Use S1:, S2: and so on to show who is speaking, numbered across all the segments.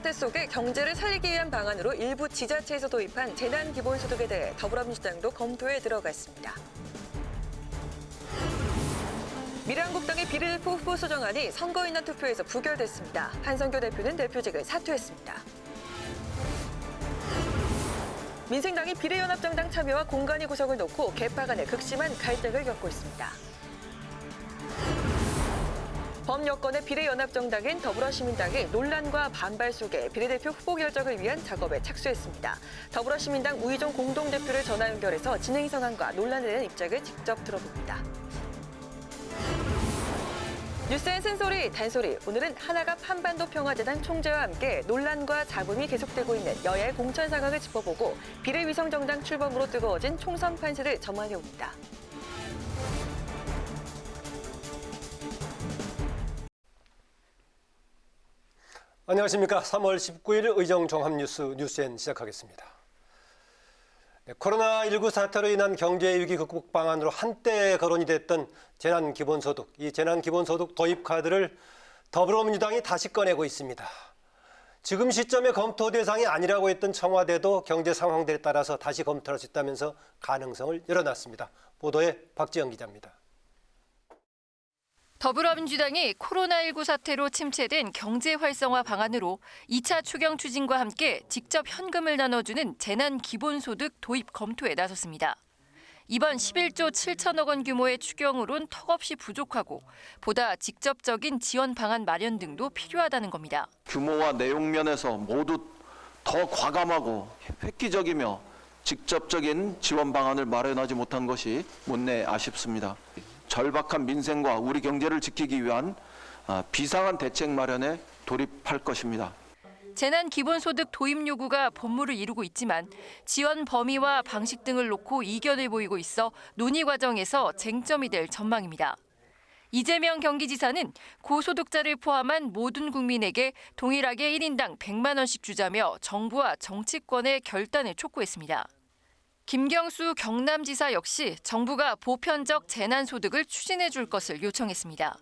S1: 사태 속에 경제를 살리기 위한 방안으로 일부 지자체에서 도입한 재난기본소득에 대해 더불어민주당도 검토에 들어갔습니다. 미래한국당의 비례대표 후보 수정안이 선거인단 투표에서 부결됐습니다. 한성교 대표는 대표직을 사퇴했습니다. 민생당이 비례연합정당 참여와 공간위 구성을 놓고 개파 간의 극심한 갈등을 겪고 있습니다. 범여권의 비례연합정당인 더불어시민당이 논란과 반발 속에 비례대표 후보 결정을 위한 작업에 착수했습니다. 더불어시민당 우희종 공동대표를 전화 연결해서 진행 상황과 논란에 대한 입장을 직접 들어봅니다. 뉴스엔 쓴소리, 단소리. 오늘은 한아갑 한반도 평화재단 총재와 함께 논란과 잡음이 계속되고 있는 여야의 공천 상황을 짚어보고 비례위성정당 출범으로 뜨거워진 총선 판세를 점화해옵니다.
S2: 안녕하십니까. 3월 19일 의정 종합뉴스 뉴스엔 시작하겠습니다. 코로나19 사태로 인한 경제위기 극복 방안으로 한때 거론이 됐던 재난기본소득, 이 재난기본소득 도입 카드를 더불어민주당이 다시 꺼내고 있습니다. 지금 시점에 검토 대상이 아니라고 했던 청와대도 경제 상황들에 따라서 다시 검토할 수 있다면서 가능성을 열어놨습니다. 보도에 박지영 기자입니다.
S3: 더불어민주당이 코로나19 사태로 침체된 경제 활성화 방안으로 2차 추경 추진과 함께 직접 현금을 나눠주는 재난기본소득 도입 검토에 나섰습니다. 이번 11조 7천억 원 규모의 추경으론 턱없이 부족하고 보다 직접적인 지원 방안 마련 등도 필요하다는 겁니다.
S4: 규모와 내용 면에서 모두 더 과감하고 획기적이며 직접적인 지원 방안을 마련하지 못한 것이 못내 아쉽습니다. 절박한 민생과 우리 경제를 지키기 위한 비상한 대책 마련에 돌입할 것입니다.
S3: 재난기본소득 도입 요구가 본무를 이루고 있지만 지원 범위와 방식 등을 놓고 이견을 보이고 있어 논의 과정에서 쟁점이 될 전망입니다. 이재명 경기지사는 고소득자를 포함한 모든 국민에게 동일하게 1인당 100만 원씩 주자며 정부와 정치권의 결단을 촉구했습니다. 김경수 경남지사 역시 정부가 보편적 재난소득을 추진해 줄 것을 요청했습니다.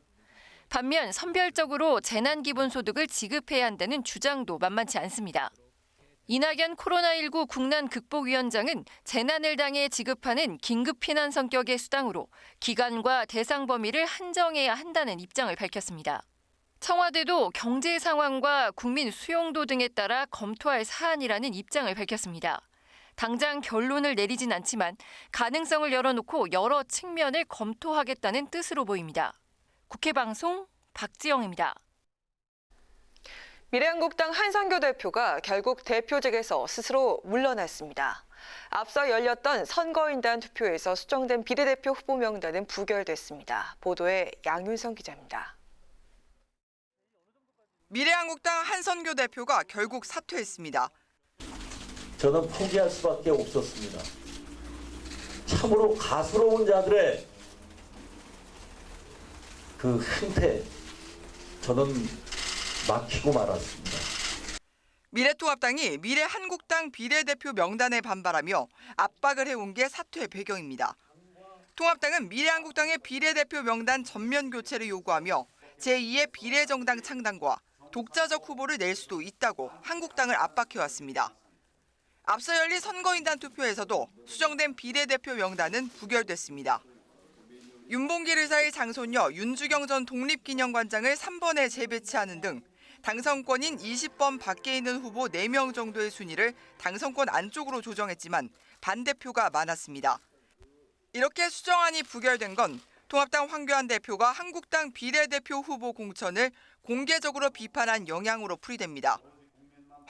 S3: 반면 선별적으로 재난기본소득을 지급해야 한다는 주장도 만만치 않습니다. 이낙연 코로나19 국난극복위원장은 재난을 당해 지급하는 긴급피난 성격의 수당으로 기간과 대상 범위를 한정해야 한다는 입장을 밝혔습니다. 청와대도 경제 상황과 국민 수용도 등에 따라 검토할 사안이라는 입장을 밝혔습니다. 당장 결론을 내리진 않지만 가능성을 열어놓고 여러 측면을 검토하겠다는 뜻으로 보입니다. 국회방송 박지영입니다.
S1: 미래한국당 한성교 대표가 결국 대표직에서 스스로 물러났습니다. 앞서 열렸던 선거인단 투표에서 수정된 비례대표 후보 명단은 부결됐습니다. 보도에 양윤성 기자입니다.
S5: 미래한국당 한성교 대표가 결국 사퇴했습니다.
S6: 저는 포기할 수밖에 없었습니다. 참으로 가스로운 자들의 그 행태, 저는 막히고 말았습니다.
S5: 미래통합당이 미래한국당 비례대표 명단에 반발하며 압박을 해온 게 사퇴의 배경입니다. 통합당은 미래한국당의 비례대표 명단 전면 교체를 요구하며 제2의 비례정당 창당과 독자적 후보를 낼 수도 있다고 한국당을 압박해왔습니다. 앞서 열린 선거인단 투표에서도 수정된 비례대표 명단은 부결됐습니다. 윤봉길 의사의 장손녀 윤주경 전 독립기념관장을 3번에 재배치하는 등 당선권인 20번 밖에 있는 후보 4명 정도의 순위를 당선권 안쪽으로 조정했지만 반대표가 많았습니다. 이렇게 수정안이 부결된 건 통합당 황교안 대표가 한국당 비례대표 후보 공천을 공개적으로 비판한 영향으로 풀이됩니다.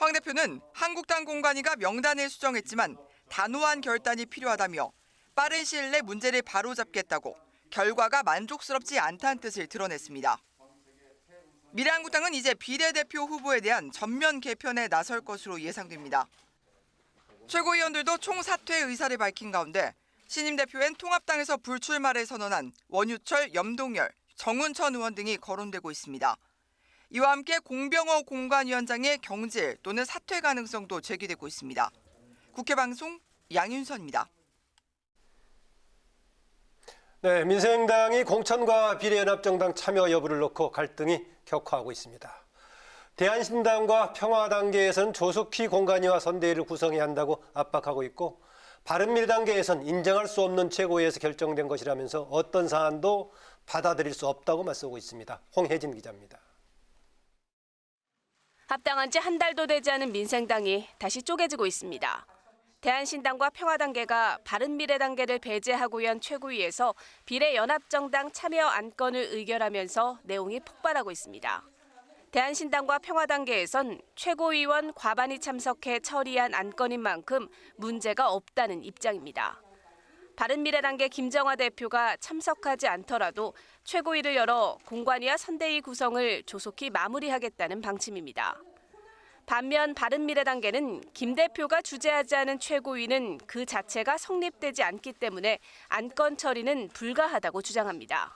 S5: 황 대표는 한국당 공관위가 명단을 수정했지만 단호한 결단이 필요하다며 빠른 시일 내 문제를 바로잡겠다고 결과가 만족스럽지 않다는 뜻을 드러냈습니다. 미래한국당은 이제 비례대표 후보에 대한 전면 개편에 나설 것으로 예상됩니다. 최고위원들도 총사퇴 의사를 밝힌 가운데 신임 대표엔 통합당에서 불출마를 선언한 원유철, 염동열, 정운천 의원 등이 거론되고 있습니다. 이와 함께 공병호 공관위원장의 경질 또는 사퇴 가능성도 제기되고 있습니다. 국회방송 양윤선입니다.
S2: 네, 민생당이 공천과 비례연합정당 참여 여부를 놓고 갈등이 격화하고 있습니다. 대한신당과 평화단계에서는 조속히 공관위와 선대위를 구성해야 한다고 압박하고 있고 바른미래단계에서는 인정할 수 없는 최고위에서 결정된 것이라면서 어떤 사안도 받아들일 수 없다고 맞서고 있습니다. 홍혜진 기자입니다.
S7: 합당한 지 한 달도 되지 않은 민생당이 다시 쪼개지고 있습니다. 대한신당과 평화단계가 바른미래단계를 배제하고 위한 최고위에서 비례연합정당 참여 안건을 의결하면서 내용이 폭발하고 있습니다. 대한신당과 평화단계에선 최고위원 과반이 참석해 처리한 안건인 만큼 문제가 없다는 입장입니다. 바른미래단계 김정화 대표가 참석하지 않더라도 최고위를 열어 공관위와 선대위 구성을 조속히 마무리하겠다는 방침입니다. 반면 바른미래단계는 김 대표가 주재하지 않은 최고위는 그 자체가 성립되지 않기 때문에 안건 처리는 불가하다고 주장합니다.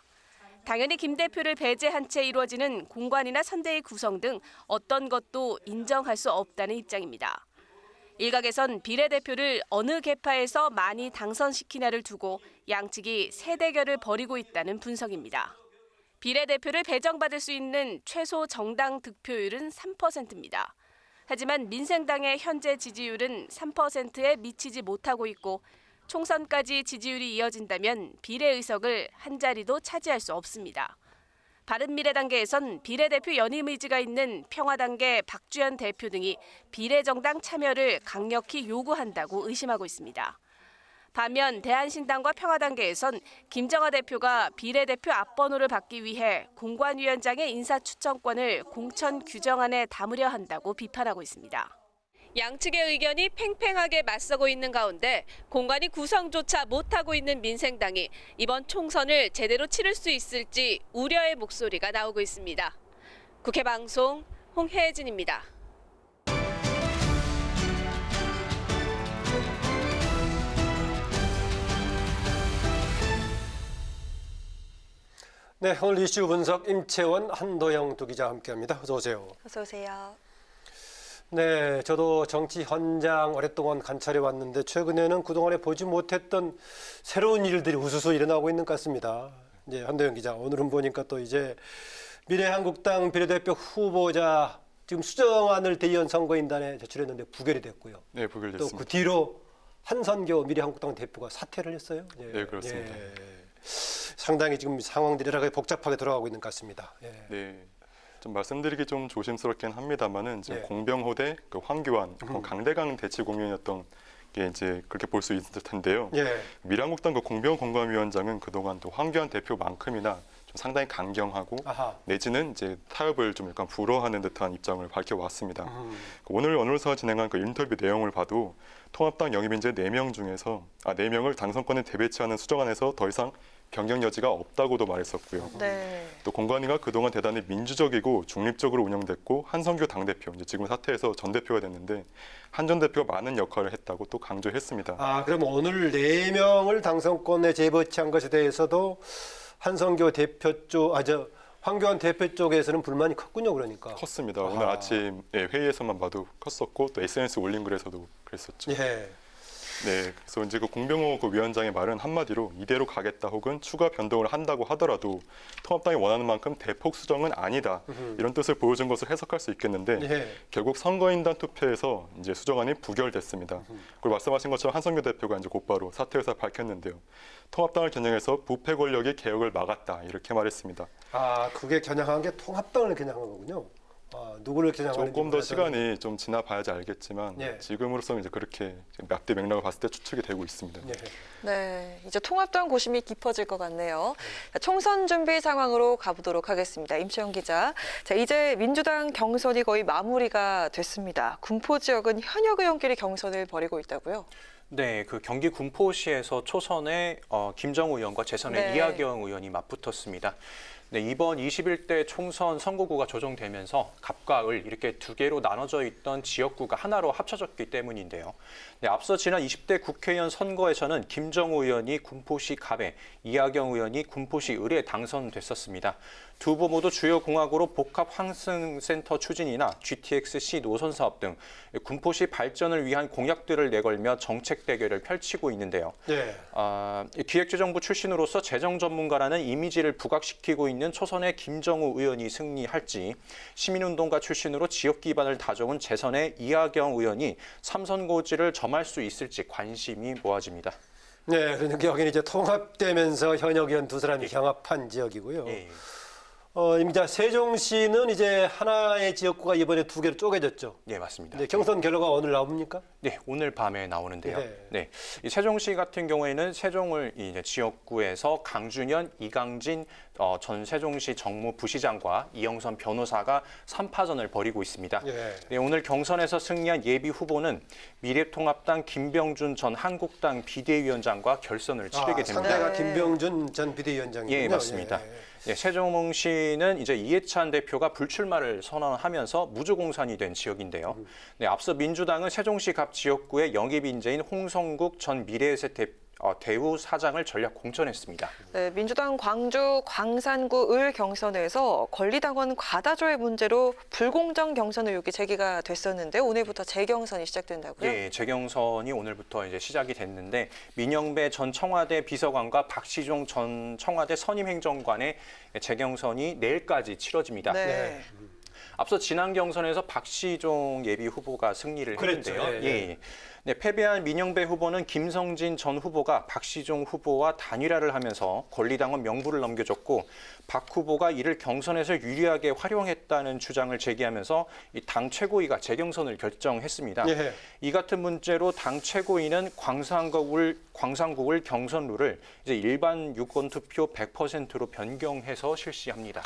S7: 당연히 김 대표를 배제한 채 이루어지는 공관위나 선대위 구성 등 어떤 것도 인정할 수 없다는 입장입니다. 일각에선 비례대표를 어느 계파에서 많이 당선시키냐를 두고 양측이 세대결을 벌이고 있다는 분석입니다. 비례대표를 배정받을 수 있는 최소 정당 득표율은 3%입니다. 하지만 민생당의 현재 지지율은 3%에 미치지 못하고 있고 총선까지 지지율이 이어진다면 비례의석을 한 자리도 차지할 수 없습니다. 바른미래단계에선 비례대표 연임 의지가 있는 평화단계 박주현 대표 등이 비례정당 참여를 강력히 요구한다고 의심하고 있습니다. 반면 대한신당과 평화단계에선 김정화 대표가 비례대표 앞번호를 받기 위해 공관위원장의 인사추천권을 공천 규정안에 담으려 한다고 비판하고 있습니다. 양측의 의견이 팽팽하게 맞서고 있는 가운데 공관위 구성조차 못하고 있는 민생당이 이번 총선을 제대로 치를 수 있을지 우려의 목소리가 나오고 있습니다. 국회 방송 홍혜진입니다.
S2: 네, 오늘 이슈 분석 임채원, 한도영 두 기자와 함께합니다. 어서 오세요.
S1: 어서 오세요.
S2: 네, 저도 정치 현장 오랫동안 관찰해 왔는데 최근에는 그동안에 보지 못했던 새로운 일들이 우수수 일어나고 있는 것 같습니다. 이제 한도영 기자, 오늘은 보니까 또 이제 미래한국당 비례대표 후보자 지금 수정안을 대의원 선거인단에 제출했는데 부결이 됐고요.
S8: 네, 부결됐습니다.
S2: 또 그 뒤로 한선교 미래한국당 대표가 사퇴를 했어요. 예.
S8: 네, 그렇습니다.
S2: 예. 상당히 지금 상황들이 여러 가지 복잡하게 돌아가고 있는 것 같습니다. 예.
S8: 네. 좀 말씀드리기 좀 조심스럽긴 합니다만은 지금
S2: 네.
S8: 공병호대 그 황교안 강대강 대치 공연이었던 게 이제 그렇게 볼 수 있을 텐데요.
S2: 예.
S8: 미래한국당 그 공병호 공감위원장은 그동안 또 황교안 대표만큼이나 좀 상당히 강경하고
S2: 아하.
S8: 내지는 이제 타협을 좀 약간 불허하는 듯한 입장을 밝혀왔습니다. 오늘 언론사 진행한 그 인터뷰 내용을 봐도 통합당 영입인재 4명 중에서 4명을 당선권에 대배치하는 수정안에서 더 이상 변경 여지가 없다고도 말했었고요.
S1: 네.
S8: 또 공관위가 그동안 대단히 민주적이고 중립적으로 운영됐고 한성규 당대표, 이제 지금 사퇴해서 전 대표가 됐는데 한 전 대표가 많은 역할을 했다고 또 강조했습니다.
S2: 아, 그럼 오늘 4명을 당선권에 재배치한 것에 대해서도 한성교 대표 쪽, 황교안 대표 쪽에서는 불만이 컸군요, 그러니까.
S8: 컸습니다.
S2: 아하.
S8: 오늘 아침 회의에서만 봐도 컸었고 또 SNS 올린 글에서도 그랬었죠.
S2: 예.
S8: 네, 그래서 이제 그 공병호 그 위원장의 말은 한마디로 이대로 가겠다 혹은 추가 변동을 한다고 하더라도 통합당이 원하는 만큼 대폭 수정은 아니다 이런 뜻을 보여준 것을 해석할 수 있겠는데
S2: 예.
S8: 결국 선거인단 투표에서 이제 수정안이 부결됐습니다. 그리고 말씀하신 것처럼 한성규 대표가 이제 곧바로 사퇴 의사를 밝혔는데요. 통합당을 겨냥해서 부패 권력이 개혁을 막았다 이렇게 말했습니다.
S2: 아, 그게 겨냥한 게 통합당을 겨냥한 거군요. 아, 누구를 겨냥하는지
S8: 조금 더
S2: 몰라서.
S8: 시간이 좀 지나봐야지 알겠지만
S2: 예.
S8: 지금으로서는 이제 그렇게 앞뒤 맥락을 봤을 때 추측이 되고 있습니다.
S2: 예.
S1: 네, 이제 통합당 고심이 깊어질 것 같네요. 자, 총선 준비 상황으로 가보도록 하겠습니다. 임채영 기자. 자, 이제 민주당 경선이 거의 마무리가 됐습니다. 군포 지역은 현역 의원끼리 경선을 벌이고 있다고요?
S9: 네, 그 경기 군포시에서 초선의 김정우 의원과 재선의
S1: 네.
S9: 이하경 의원이 맞붙었습니다. 네, 이번 21대 총선 선거구가 조정되면서 갑각을 이렇게 두 개로 나눠져 있던 지역구가 하나로 합쳐졌기 때문인데요. 네, 앞서 지난 20대 국회의원 선거에서는 김정우 의원이 군포시 갑에, 이하경 의원이 군포시 을에 당선됐었습니다. 두 후보 모두 주요 공학으로 복합 환승센터 추진이나 GTX-C 노선 사업 등 군포시 발전을 위한 공약들을 내걸며 정책 대결을 펼치고 있는데요.
S2: 예.
S9: 기획재정부 출신으로서 재정 전문가라는 이미지를 부각시키고 있는 초선의 김정우 의원이 승리할지, 시민운동가 출신으로 지역 기반을 다져온 재선의 이하경 의원이 3선 고지를 점할 수 있을지 관심이 모아집니다.
S2: 네, 그러니까 여기는 이제 통합되면서 현역 의원 두 사람이 경합한 지역이고요.
S9: 예.
S2: 이제 세종시는 이제 하나의 지역구가 이번에 두 개로 쪼개졌죠.
S9: 네, 맞습니다.
S2: 네, 경선 결과가 오늘 나옵니까?
S9: 네, 오늘 밤에 나오는데요.
S2: 네.
S9: 네, 이 세종시 같은 경우에는 세종을 이제 지역구에서 강준현, 이강진 전 세종시 정무 부시장과 이영선 변호사가 3파전을 벌이고 있습니다.
S2: 예.
S9: 네, 오늘 경선에서 승리한 예비 후보는 미래통합당 김병준 전 한국당 비대위원장과 결선을 치르게 됩니다.
S2: 상대가
S1: 네.
S2: 김병준 전 비대위원장이군요.
S9: 예, 맞습니다.
S2: 예.
S9: 네, 세종시는 이제 이해찬 대표가 불출마를 선언하면서 무주공산이 된 지역인데요. 네, 앞서 민주당은 세종시 갑 지역구의 영입 인재인 홍성국 전 미래에셋 대우 사장을 전략 공천했습니다.
S1: 네, 민주당 광주 광산구 을 경선에서 권리당원 과다조회 문제로 불공정 경선 의혹이 제기가 됐었는데 오늘부터 재경선이 시작된다고요?
S9: 예, 재경선이 오늘부터 이제 시작이 됐는데 민영배 전 청와대 비서관과 박시종 전 청와대 선임행정관의 재경선이 내일까지 치러집니다.
S1: 네.
S9: 앞서 지난 경선에서 박시종 예비 후보가 승리를
S2: 그랬죠.
S9: 했는데요.
S2: 예, 예.
S9: 예. 네, 패배한 민영배 후보는 김성진 전 후보가 박시종 후보와 단일화를 하면서 권리당원 명부를 넘겨줬고 박 후보가 이를 경선에서 유리하게 활용했다는 주장을 제기하면서 이 당 최고위가 재경선을 결정했습니다.
S2: 예.
S9: 이 같은 문제로 당 최고위는 광산구을 경선 룰을 이제 일반 유권 투표 100%로 변경해서 실시합니다.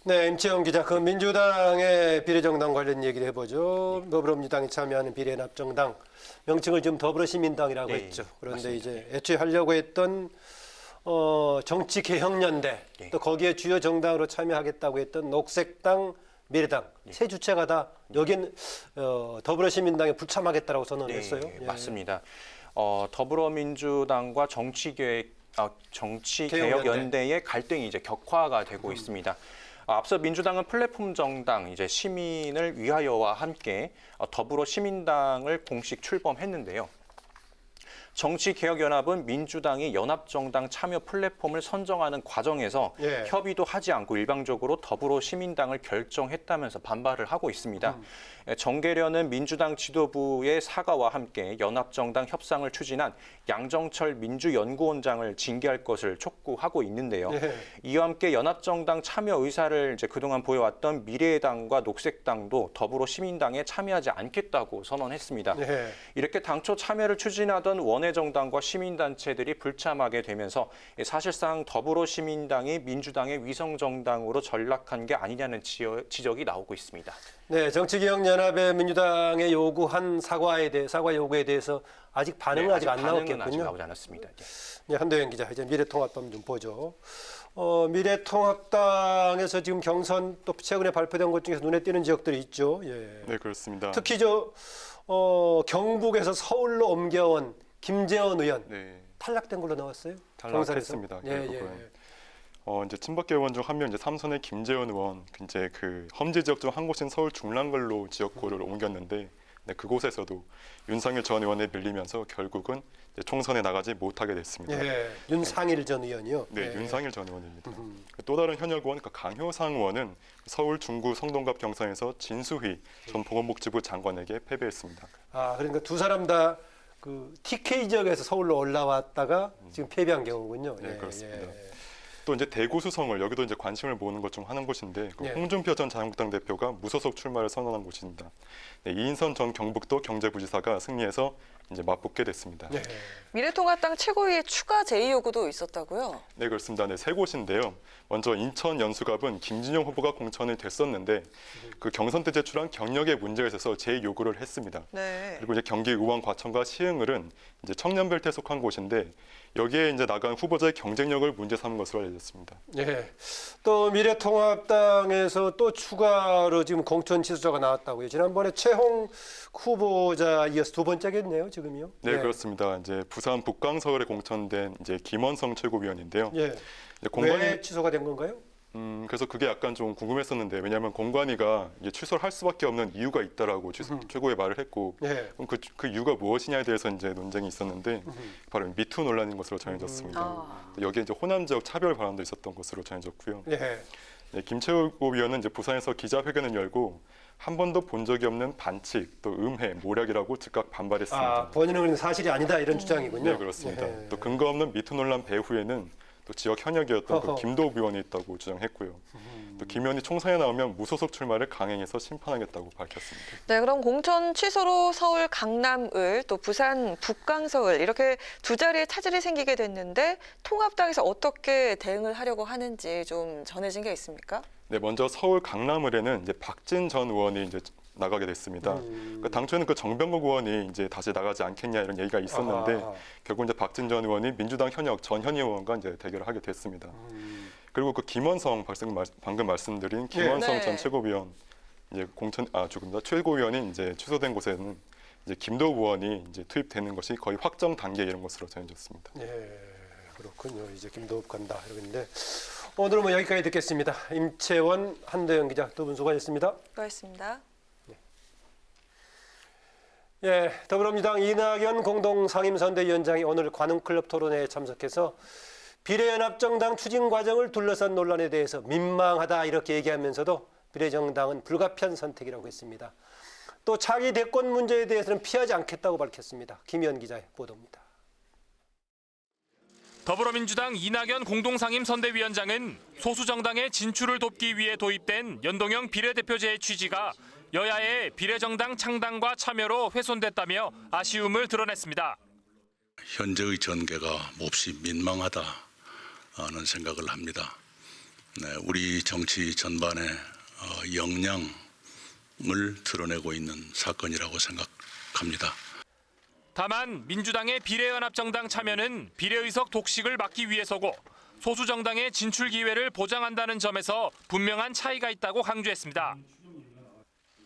S2: 네, 임채영 기자, 그 민주당의 비례정당 관련 얘기를 해보죠. 더불어민주당이 참여하는 비례연합정당 명칭을 지금 더불어시민당이라고
S9: 네,
S2: 했죠. 그런데
S9: 맞습니다.
S2: 이제 애초에 하려고 했던 정치개혁연대,
S9: 네.
S2: 또 거기에 주요 정당으로 참여하겠다고 했던 녹색당, 미래당 세 주체가 다 여긴 더불어시민당에 불참하겠다라고 선언했어요.
S9: 네,
S2: 예.
S9: 맞습니다. 더불어민주당과 정치개혁연대의 갈등이 이제 격화가 되고 있습니다. 앞서 민주당은 플랫폼 정당 이제 시민을 위하여와 함께 더불어시민당을 공식 출범했는데요. 정치개혁연합은 민주당이 연합정당 참여 플랫폼을 선정하는 과정에서
S2: 예.
S9: 협의도 하지 않고 일방적으로 더불어시민당을 결정했다면서 반발을 하고 있습니다. 정계련은 민주당 지도부의 사과와 함께 연합정당 협상을 추진한 양정철 민주연구원장을 징계할 것을 촉구하고 있는데요.
S2: 예.
S9: 이와 함께 연합정당 참여 의사를 이제 그동안 보여왔던 미래당과 녹색당도 더불어시민당에 참여하지 않겠다고 선언했습니다.
S2: 예.
S9: 이렇게 당초 참여를 추진하던 원외정당과 시민단체들이 불참하게 되면서 사실상 더불어시민당이 민주당의 위성정당으로 전락한 게 아니냐는 지적이 나오고 있습니다.
S2: 네, 정치개혁연합의 민주당의 요구한 사과 요구에 대해서 아직 반응은 아직 안
S9: 반응은
S2: 나왔겠군요.
S9: 아직 나오지 않았습니다. 예.
S2: 네, 한도영 기자, 이제 미래통합당 좀 보죠. 미래통합당에서 지금 경선 또 최근에 발표된 것 중에서 눈에 띄는 지역들이 있죠. 예.
S8: 네, 그렇습니다.
S2: 특히 경북에서 서울로 옮겨온 김재원 의원
S8: 네,
S2: 탈락된 걸로 나왔어요.
S8: 탈락했습니다.
S2: 경선에서. 예,
S8: 결국은.
S2: 예.
S8: 이제 친박계 의원 중 한 명, 이제 삼선의 김재원 의원, 이제 그 험지 지역 중 한 곳인 서울 중랑걸로 지역구를 옮겼는데, 네, 그곳에서도 윤상일 전 의원에 밀리면서 결국은 이제 총선에 나가지 못하게 됐습니다.
S2: 예. 윤상일 전 의원이요.
S8: 네,
S2: 예.
S8: 윤상일 전 의원입니다. 또 다른 현역 의원, 강효상 의원은 서울 중구 성동갑 경선에서 진수희 전 보건복지부 장관에게 패배했습니다.
S2: 아, 그러니까 두 사람 다 그 TK 지역에서 서울로 올라왔다가 지금 패배한 경우군요.
S8: 네,
S2: 예,
S8: 그렇습니다.
S2: 예.
S8: 또 이제 대구 수성을 여기도 이제 관심을 모으는 것 중 하는 곳인데 그
S2: 예.
S8: 홍준표 전 자유한국당 대표가 무소속 출마를 선언한 곳입니다. 네, 이인선 전 경북도 경제부지사가 승리해서 이제 맞붙게 됐습니다.
S2: 예.
S1: 미래통합당 최고위의 추가 제의 요구도 있었다고요?
S8: 네, 그렇습니다. 네, 세 곳인데요. 먼저 인천 연수갑은 김진영 후보가 공천이 됐었는데 그 경선 때 제출한 경력에 문제가 있어서 재요구를 했습니다.
S1: 네.
S8: 그리고 이제 경기 의왕 과천과 시흥을은 이제 청년벨트에 속한 곳인데 여기에 이제 나간 후보자의 경쟁력을 문제 삼은 것으로 알려졌습니다.
S2: 예. 또 미래통합당에서 또 추가로 지금 공천 취소자가 나왔다고요. 지난번에 최홍 후보자 이어서 두 번째겠네요, 지금요.
S8: 네, 그렇습니다. 이제 부산 북광서울에 공천된 이제 김원성 최고위원인데요.
S2: 예.
S8: 이제 공관위
S2: 왜 취소가 된 건가요?
S8: 그래서 그게 약간 좀 궁금했었는데 왜냐하면 공관위가 이게 취소를 할 수밖에 없는 이유가 있다라고 최고의 말을 했고
S2: 예.
S8: 그럼 그 이유가 무엇이냐에 대해서 이제 논쟁이 있었는데 바로 미투 논란인 것으로 전해졌습니다. 여기에 이제 호남 지역 차별 발언도 있었던 것으로 전해졌고요.
S2: 예.
S8: 예, 김채국 위원은 이제 부산에서 기자회견을 열고 한 번도 본 적이 없는 반칙, 또 음해, 모략이라고 즉각 반발했습니다.
S2: 본인은 사실이 아니다 이런 주장이군요.
S8: 네, 그렇습니다.
S2: 예.
S8: 또 근거 없는 미투 논란 배후에는 또 지역 현역이었던 그
S2: 허허.
S8: 김도읍 의원이 있다고 주장했고요. 또 김 의원이 총선에 나오면 무소속 출마를 강행해서 심판하겠다고 밝혔습니다.
S1: 네, 그럼 공천 취소로 서울 강남을 또 부산 북강서을 이렇게 두 자리에 차질이 생기게 됐는데 통합당에서 어떻게 대응을 하려고 하는지 좀 전해진 게 있습니까?
S8: 네, 먼저 서울 강남을에는 이제 박진 전 의원이 이제 나가게 됐습니다. 그러니까 당초에는 그 정병국 의원이 이제 다시 나가지 않겠냐 이런 얘기가 있었는데
S2: 아하.
S8: 결국 이제 박진 전 의원이 민주당 현역 전현희 의원과 이제 대결을 하게 됐습니다. 그리고 그 김원성 방금 말씀드린 김원성
S1: 네.
S8: 전 최고위원 이제 최고위원이 이제 취소된 곳에는 이제 김도우 의원이 이제 투입되는 것이 거의 확정 단계 이런 것으로 전해졌습니다.
S2: 예, 그렇군요. 이제 김도읍 간다 이러는데 오늘은 뭐 여기까지 듣겠습니다. 임채원, 한도영 기자 두 분 수고하셨습니다.
S1: 수고하셨습니다.
S2: 예, 더불어민주당 이낙연 공동상임선대위원장이 오늘 관훈클럽 토론회에 참석해서 비례연합정당 추진 과정을 둘러싼 논란에 대해서 민망하다 이렇게 얘기하면서도 비례정당은 불가피한 선택이라고 했습니다. 또 차기 대권 문제에 대해서는 피하지 않겠다고 밝혔습니다. 김현 기자의 보도입니다.
S10: 더불어민주당 이낙연 공동상임선대위원장은 소수정당의 진출을 돕기 위해 도입된 연동형 비례대표제의 취지가 여야의 비례정당 창당과 참여로 훼손됐다며 아쉬움을 드러냈습니다.
S11: 현재의 전개가 몹시 민망하다는 생각을 합니다. 네, 우리 정치 전반의 역량을 드러내고 있는 사건이라고 생각합니다.
S10: 다만 민주당의 비례연합정당 참여는 비례의석 독식을 막기 위해서고 소수정당의 진출 기회를 보장한다는 점에서 분명한 차이가 있다고 강조했습니다.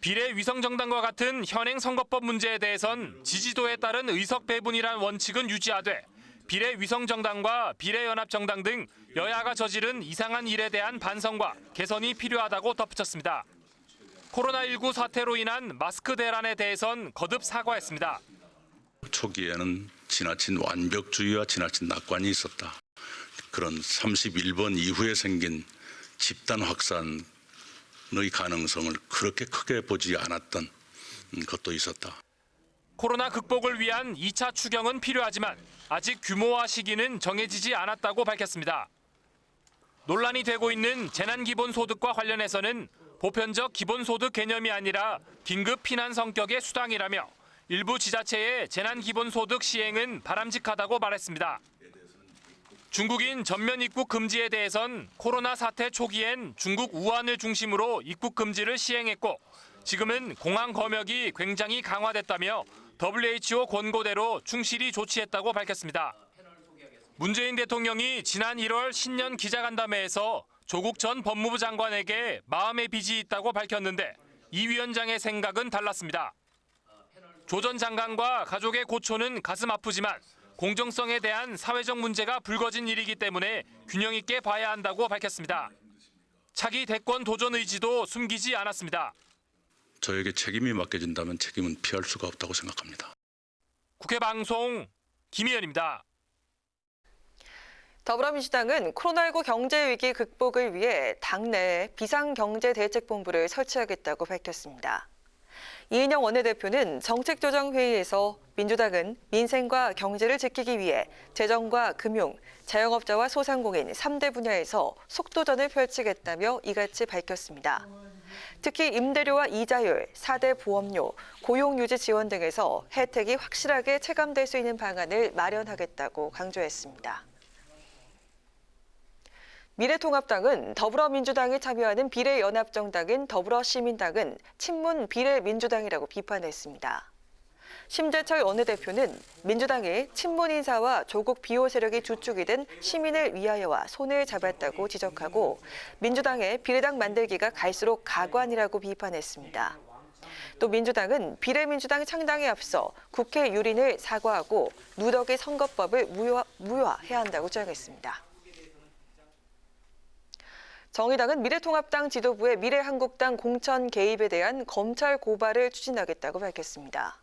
S10: 비례위성정당과 같은 현행 선거법 문제에 대해선 지지도에 따른 의석 배분이란 원칙은 유지하되 비례위성정당과 비례연합정당 등 여야가 저지른 이상한 일에 대한 반성과 개선이 필요하다고 덧붙였습니다. 코로나19 사태로 인한 마스크 대란에 대해선 거듭 사과했습니다.
S11: 초기에는 지나친 완벽주의와 지나친 낙관이 있었다. 그런 31번 이후에 생긴 집단 확산의 가능성을 그렇게 크게 보지 않았던 것도 있었다.
S10: 코로나 극복을 위한 2차 추경은 필요하지만 아직 규모와 시기는 정해지지 않았다고 밝혔습니다. 논란이 되고 있는 재난기본소득과 관련해서는 보편적 기본소득 개념이 아니라 긴급 피난 성격의 수당이라며 일부 지자체의 재난기본소득 시행은 바람직하다고 말했습니다. 중국인 전면 입국 금지에 대해선 코로나 사태 초기엔 중국 우한을 중심으로 입국 금지를 시행했고 지금은 공항 검역이 굉장히 강화됐다며 WHO 권고대로 충실히 조치했다고 밝혔습니다. 문재인 대통령이 지난 1월 신년 기자간담회에서 조국 전 법무부 장관에게 마음의 빚이 있다고 밝혔는데 이 위원장의 생각은 달랐습니다. 조 전 장관과 가족의 고초는 가슴 아프지만 공정성에 대한 사회적 문제가 불거진 일이기 때문에 균형 있게 봐야 한다고 밝혔습니다. 차기 대권 도전 의지도 숨기지 않았습니다.
S11: 저에게 책임이 맡겨진다면 책임은 피할 수가 없다고 생각합니다.
S10: 국회 방송 김희연입니다.
S1: 더불어민주당은 코로나19 경제위기 극복을 위해 당내 비상경제대책본부를 설치하겠다고 밝혔습니다. 이인영 원내대표는 정책조정회의에서 민주당은 민생과 경제를 지키기 위해 재정과 금융, 자영업자와 소상공인 3대 분야에서 속도전을 펼치겠다며 이같이 밝혔습니다. 특히 임대료와 이자율, 4대 보험료, 고용유지 지원 등에서 혜택이 확실하게 체감될 수 있는 방안을 마련하겠다고 강조했습니다. 미래통합당은 더불어민주당이 참여하는 비례연합정당인 더불어시민당은 친문 비례민주당이라고 비판했습니다. 심재철 원내대표는 민주당이 친문 인사와 조국 비호 세력이 주축이 된 시민을 위하여와 손을 잡았다고 지적하고 민주당의 비례당 만들기가 갈수록 가관이라고 비판했습니다. 또 민주당은 비례민주당 창당에 앞서 국회 유린을 사과하고 누더기 선거법을 무효화해야 한다고 주장했습니다. 정의당은 미래통합당 지도부의 미래한국당 공천 개입에 대한 검찰 고발을 추진하겠다고 밝혔습니다.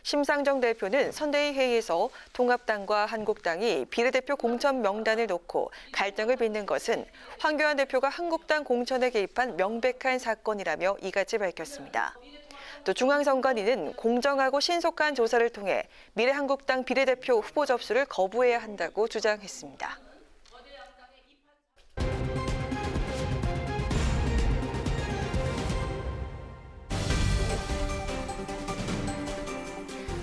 S1: 심상정 대표는 선대위 회의에서 통합당과 한국당이 비례대표 공천 명단을 놓고 갈등을 빚는 것은 황교안 대표가 한국당 공천에 개입한 명백한 사건이라며 이같이 밝혔습니다. 또 중앙선관위는 공정하고 신속한 조사를 통해 미래한국당 비례대표 후보 접수를 거부해야 한다고 주장했습니다.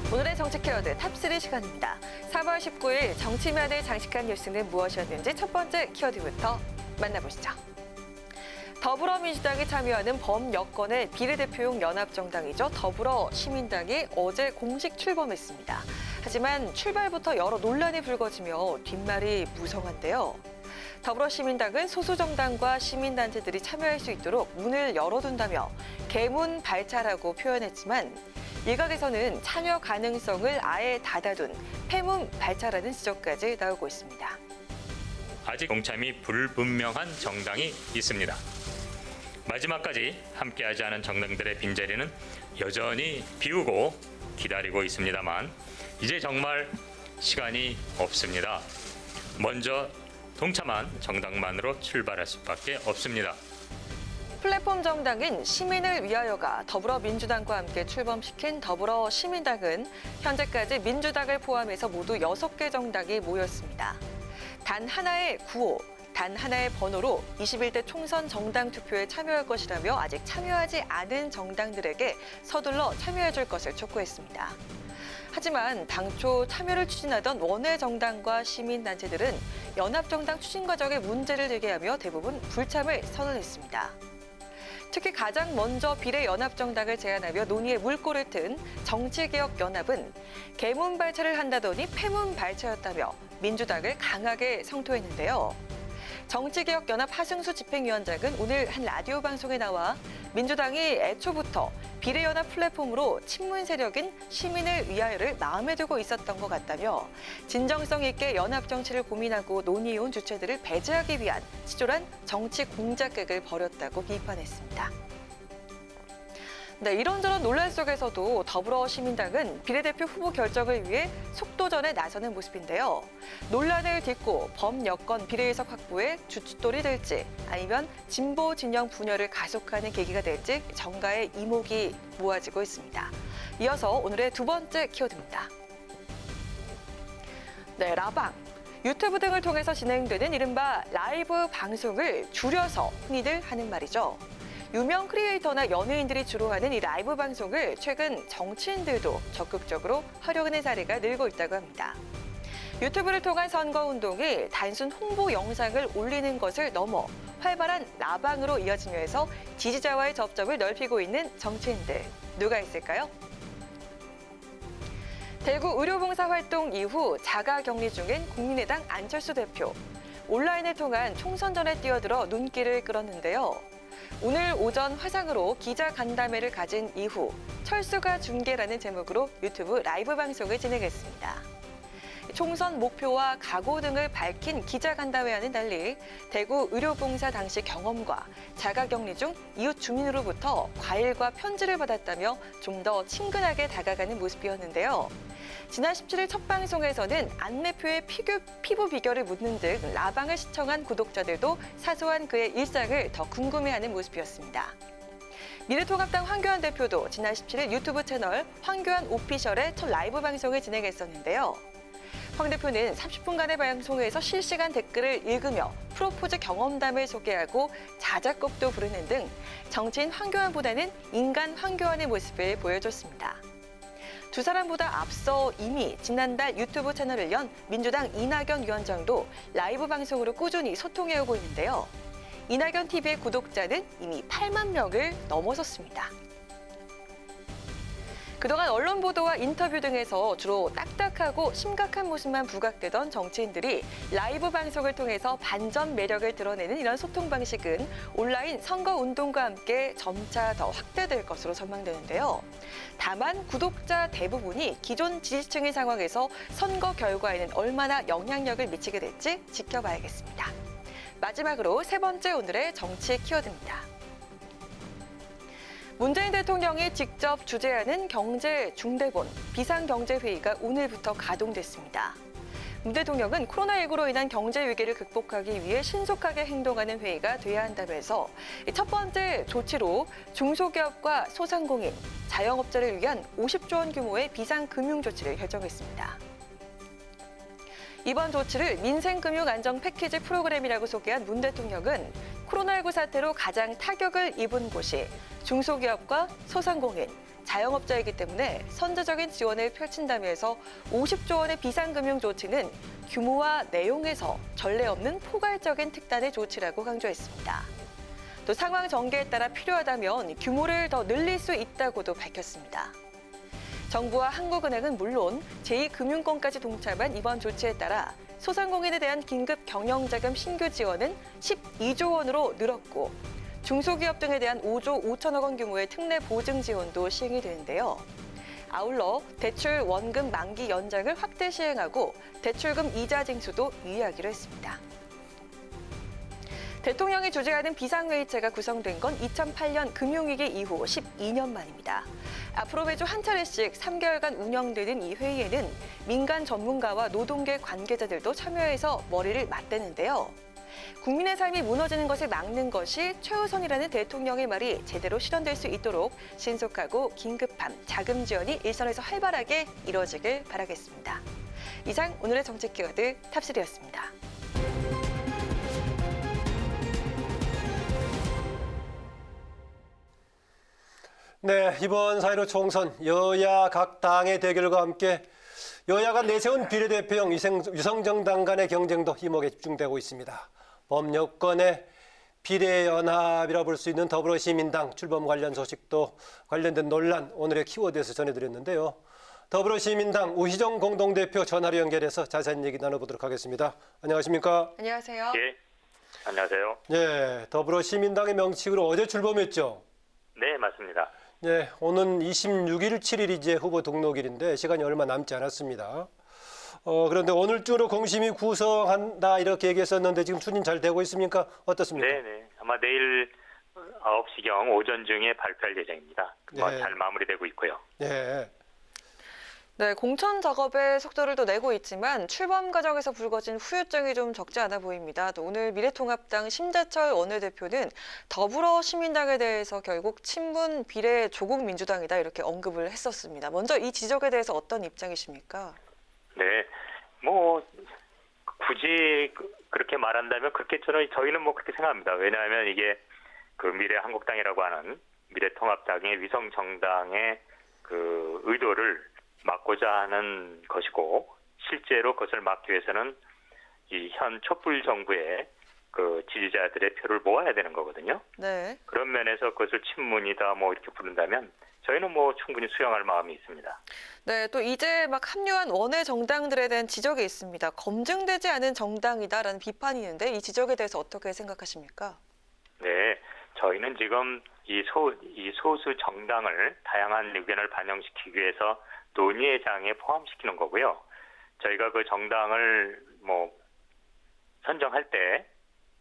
S1: 오늘의 정치 키워드 탑3 시간입니다. 3월 19일 정치면을 장식한 뉴스는 무엇이었는지 첫 번째 키워드부터 만나보시죠. 더불어민주당이 참여하는 범여권의 비례대표용 연합정당이죠. 더불어시민당이 어제 공식 출범했습니다. 하지만 출발부터 여러 논란이 불거지며 뒷말이 무성한데요. 더불어시민당은 소수정당과 시민단체들이 참여할 수 있도록 문을 열어둔다며 개문 발차라고 표현했지만 일각에서는 참여 가능성을 아예 닫아둔 폐문 발차라는 지적까지 나오고 있습니다.
S12: 아직 동참이 불분명한 정당이 있습니다. 마지막까지 함께하지 않은 정당들의 빈자리는 여전히 비우고 기다리고 있습니다만 이제 정말 시간이 없습니다. 먼저 동참한 정당만으로 출발할 수밖에 없습니다.
S1: 플랫폼 정당인 시민을 위하여가 더불어민주당과 함께 출범시킨 더불어시민당은 현재까지 민주당을 포함해서 모두 6개 정당이 모였습니다. 단 하나의 구호, 단 하나의 번호로 21대 총선 정당 투표에 참여할 것이라며 아직 참여하지 않은 정당들에게 서둘러 참여해 줄 것을 촉구했습니다. 하지만 당초 참여를 추진하던 원외 정당과 시민단체들은 연합정당 추진 과정에 문제를 제기하며 대부분 불참을 선언했습니다. 특히 가장 먼저 비례연합정당을 제안하며 논의에 물꼬를 튼 정치개혁연합은 개문 발차를 한다더니 폐문 발차였다며 민주당을 강하게 성토했는데요. 정치개혁연합 하승수 집행위원장은 오늘 한 라디오 방송에 나와 민주당이 애초부터 비례연합 플랫폼으로 친문 세력인 시민을 위하여를 마음에 두고 있었던 것 같다며 진정성 있게 연합 정치를 고민하고 논의해온 주체들을 배제하기 위한 치졸한 정치 공작극을 벌였다고 비판했습니다. 네, 이런저런 논란 속에서도 더불어시민당은 비례대표 후보 결정을 위해 속도전에 나서는 모습인데요. 논란을 딛고 범여권 비례의석 확보에 주춧돌이 될지 아니면 진보 진영 분열을 가속하는 계기가 될지 정가의 이목이 모아지고 있습니다. 이어서 오늘의 두 번째 키워드입니다. 네, 라방. 유튜브 등을 통해서 진행되는 이른바 라이브 방송을 줄여서 흔히들 하는 말이죠. 유명 크리에이터나 연예인들이 주로 하는 이 라이브 방송을 최근 정치인들도 적극적으로 활용하는 사례가 늘고 있다고 합니다. 유튜브를 통한 선거운동이 단순 홍보 영상을 올리는 것을 넘어 활발한 라방으로 이어지면서 지지자와의 접점을 넓히고 있는 정치인들, 누가 있을까요? 대구 의료봉사 활동 이후 자가격리 중인 국민의당 안철수 대표. 온라인을 통한 총선 전에 뛰어들어 눈길을 끌었는데요. 오늘 오전 화상으로 기자간담회를 가진 이후 철수가 중계라는 제목으로 유튜브 라이브 방송을 진행했습니다. 총선 목표와 각오 등을 밝힌 기자간담회와는 달리 대구 의료봉사 당시 경험과 자가격리 중 이웃 주민으로부터 과일과 편지를 받았다며 좀 더 친근하게 다가가는 모습이었는데요. 지난 17일 첫 방송에서는 안내표의 피부 비결을 묻는 등 라방을 시청한 구독자들도 사소한 그의 일상을 더 궁금해하는 모습이었습니다. 미래통합당 황교안 대표도 지난 17일 유튜브 채널 황교안 오피셜의 첫 라이브 방송을 진행했었는데요. 황 대표는 30분간의 방송에서 실시간 댓글을 읽으며 프로포즈 경험담을 소개하고 자작곡도 부르는 등 정치인 황교안보다는 인간 황교안의 모습을 보여줬습니다. 두 사람보다 앞서 이미 지난달 유튜브 채널을 연 민주당 이낙연 위원장도 라이브 방송으로 꾸준히 소통해오고 있는데요. 이낙연 TV의 구독자는 이미 8만 명을 넘어섰습니다. 그동안 언론 보도와 인터뷰 등에서 주로 딱딱하고 심각한 모습만 부각되던 정치인들이 라이브 방송을 통해서 반전 매력을 드러내는 이런 소통 방식은 온라인 선거운동과 함께 점차 더 확대될 것으로 전망되는데요. 다만 구독자 대부분이 기존 지지층의 상황에서 선거 결과에는 얼마나 영향력을 미치게 될지 지켜봐야겠습니다. 마지막으로 세 번째 오늘의 정치 키워드입니다. 문재인 대통령이 직접 주재하는 경제 중대본 비상경제회의가 오늘부터 가동됐습니다. 문 대통령은 코로나19로 인한 경제 위기를 극복하기 위해 신속하게 행동하는 회의가 돼야 한다면서 첫 번째 조치로 중소기업과 소상공인, 자영업자를 위한 50조 원 규모의 비상금융조치를 결정했습니다. 이번 조치를 민생금융안정 패키지 프로그램이라고 소개한 문 대통령은 코로나19 사태로 가장 타격을 입은 곳이 중소기업과 소상공인, 자영업자이기 때문에 선제적인 지원을 펼친다면서 50조 원의 비상금융 조치는 규모와 내용에서 전례 없는 포괄적인 특단의 조치라고 강조했습니다. 또 상황 전개에 따라 필요하다면 규모를 더 늘릴 수 있다고도 밝혔습니다. 정부와 한국은행은 물론 제2금융권까지 동참한 이번 조치에 따라 소상공인에 대한 긴급 경영자금 신규 지원은 12조 원으로 늘었고 중소기업 등에 대한 5조 5천억 원 규모의 특례 보증 지원도 시행이 되는데요. 아울러 대출 원금 만기 연장을 확대 시행하고 대출금 이자 징수도 유예하기로 했습니다. 대통령이 주재하는 비상회의체가 구성된 건 2008년 금융위기 이후 12년 만입니다. 앞으로 매주 한 차례씩 3개월간 운영되는 이 회의에는 민간 전문가와 노동계 관계자들도 참여해서 머리를 맞대는데요. 국민의 삶이 무너지는 것을 막는 것이 최우선이라는 대통령의 말이 제대로 실현될 수 있도록 신속하고 긴급한 자금 지원이 일선에서 활발하게 이루어지길 바라겠습니다. 이상 오늘의 정치 키워드 탑3였습니다.
S2: 네, 이번 4.15 총선 여야 각 당의 대결과 함께 여야가 내세운 비례대표형 위성정당 간의 경쟁도 이목에 집중되고 있습니다. 범여권의 비례연합이라 볼 수 있는 더불어시민당 출범 관련 소식도 관련된 논란 오늘의 키워드에서 전해드렸는데요. 더불어시민당 우희정 공동대표 전화로 연결해서 자세한 얘기 나눠보도록 하겠습니다. 안녕하십니까?
S1: 안녕하세요.
S13: 예, 안녕하세요.
S2: 네, 더불어시민당의 명칭으로 어제 출범했죠?
S13: 네, 맞습니다.
S2: 네, 오는 26일, 7일 이제 후보 등록일인데 시간이 얼마 남지 않았습니다. 그런데 오늘쯤으로 공심위 구성한다 이렇게 얘기했었는데 지금 추진 잘 되고 있습니까? 어떻습니까?
S13: 네. 아마 내일 9시경 오전 중에 발표할 예정입니다.
S2: 네.
S13: 잘 마무리되고 있고요.
S2: 네.
S1: 네, 공천 작업에 속도를 또 내고 있지만 출범 과정에서 불거진 후유증이 좀 적지 않아 보입니다. 또 오늘 미래통합당 심재철 원내대표는 더불어시민당에 대해서 결국 친문 비례 조국 민주당이다 이렇게 언급을 했었습니다. 먼저 이 지적에 대해서 어떤 입장이십니까?
S13: 네, 굳이 그렇게 말한다면 그렇겠죠. 저희는 그렇게 생각합니다. 왜냐하면 이게 그 미래한국당이라고 하는 미래통합당의 위성정당의 그 의도를 막고자 하는 것이고 실제로 그것을 막기 위해서는 이 현 촛불 정부의 그 지지자들의 표를 모아야 되는 거거든요.
S1: 네.
S13: 그런 면에서 그것을 친문이다 이렇게 부른다면 저희는 충분히 수용할 마음이 있습니다.
S1: 네, 또 이제 막 합류한 원외 정당들에 대한 지적이 있습니다. 검증되지 않은 정당이다라는 비판이 있는데 이 지적에 대해서 어떻게 생각하십니까?
S13: 네, 저희는 지금 이 소수 정당을 다양한 의견을 반영시키기 위해서 논의의 장에 포함시키는 거고요. 저희가 그 정당을 선정할 때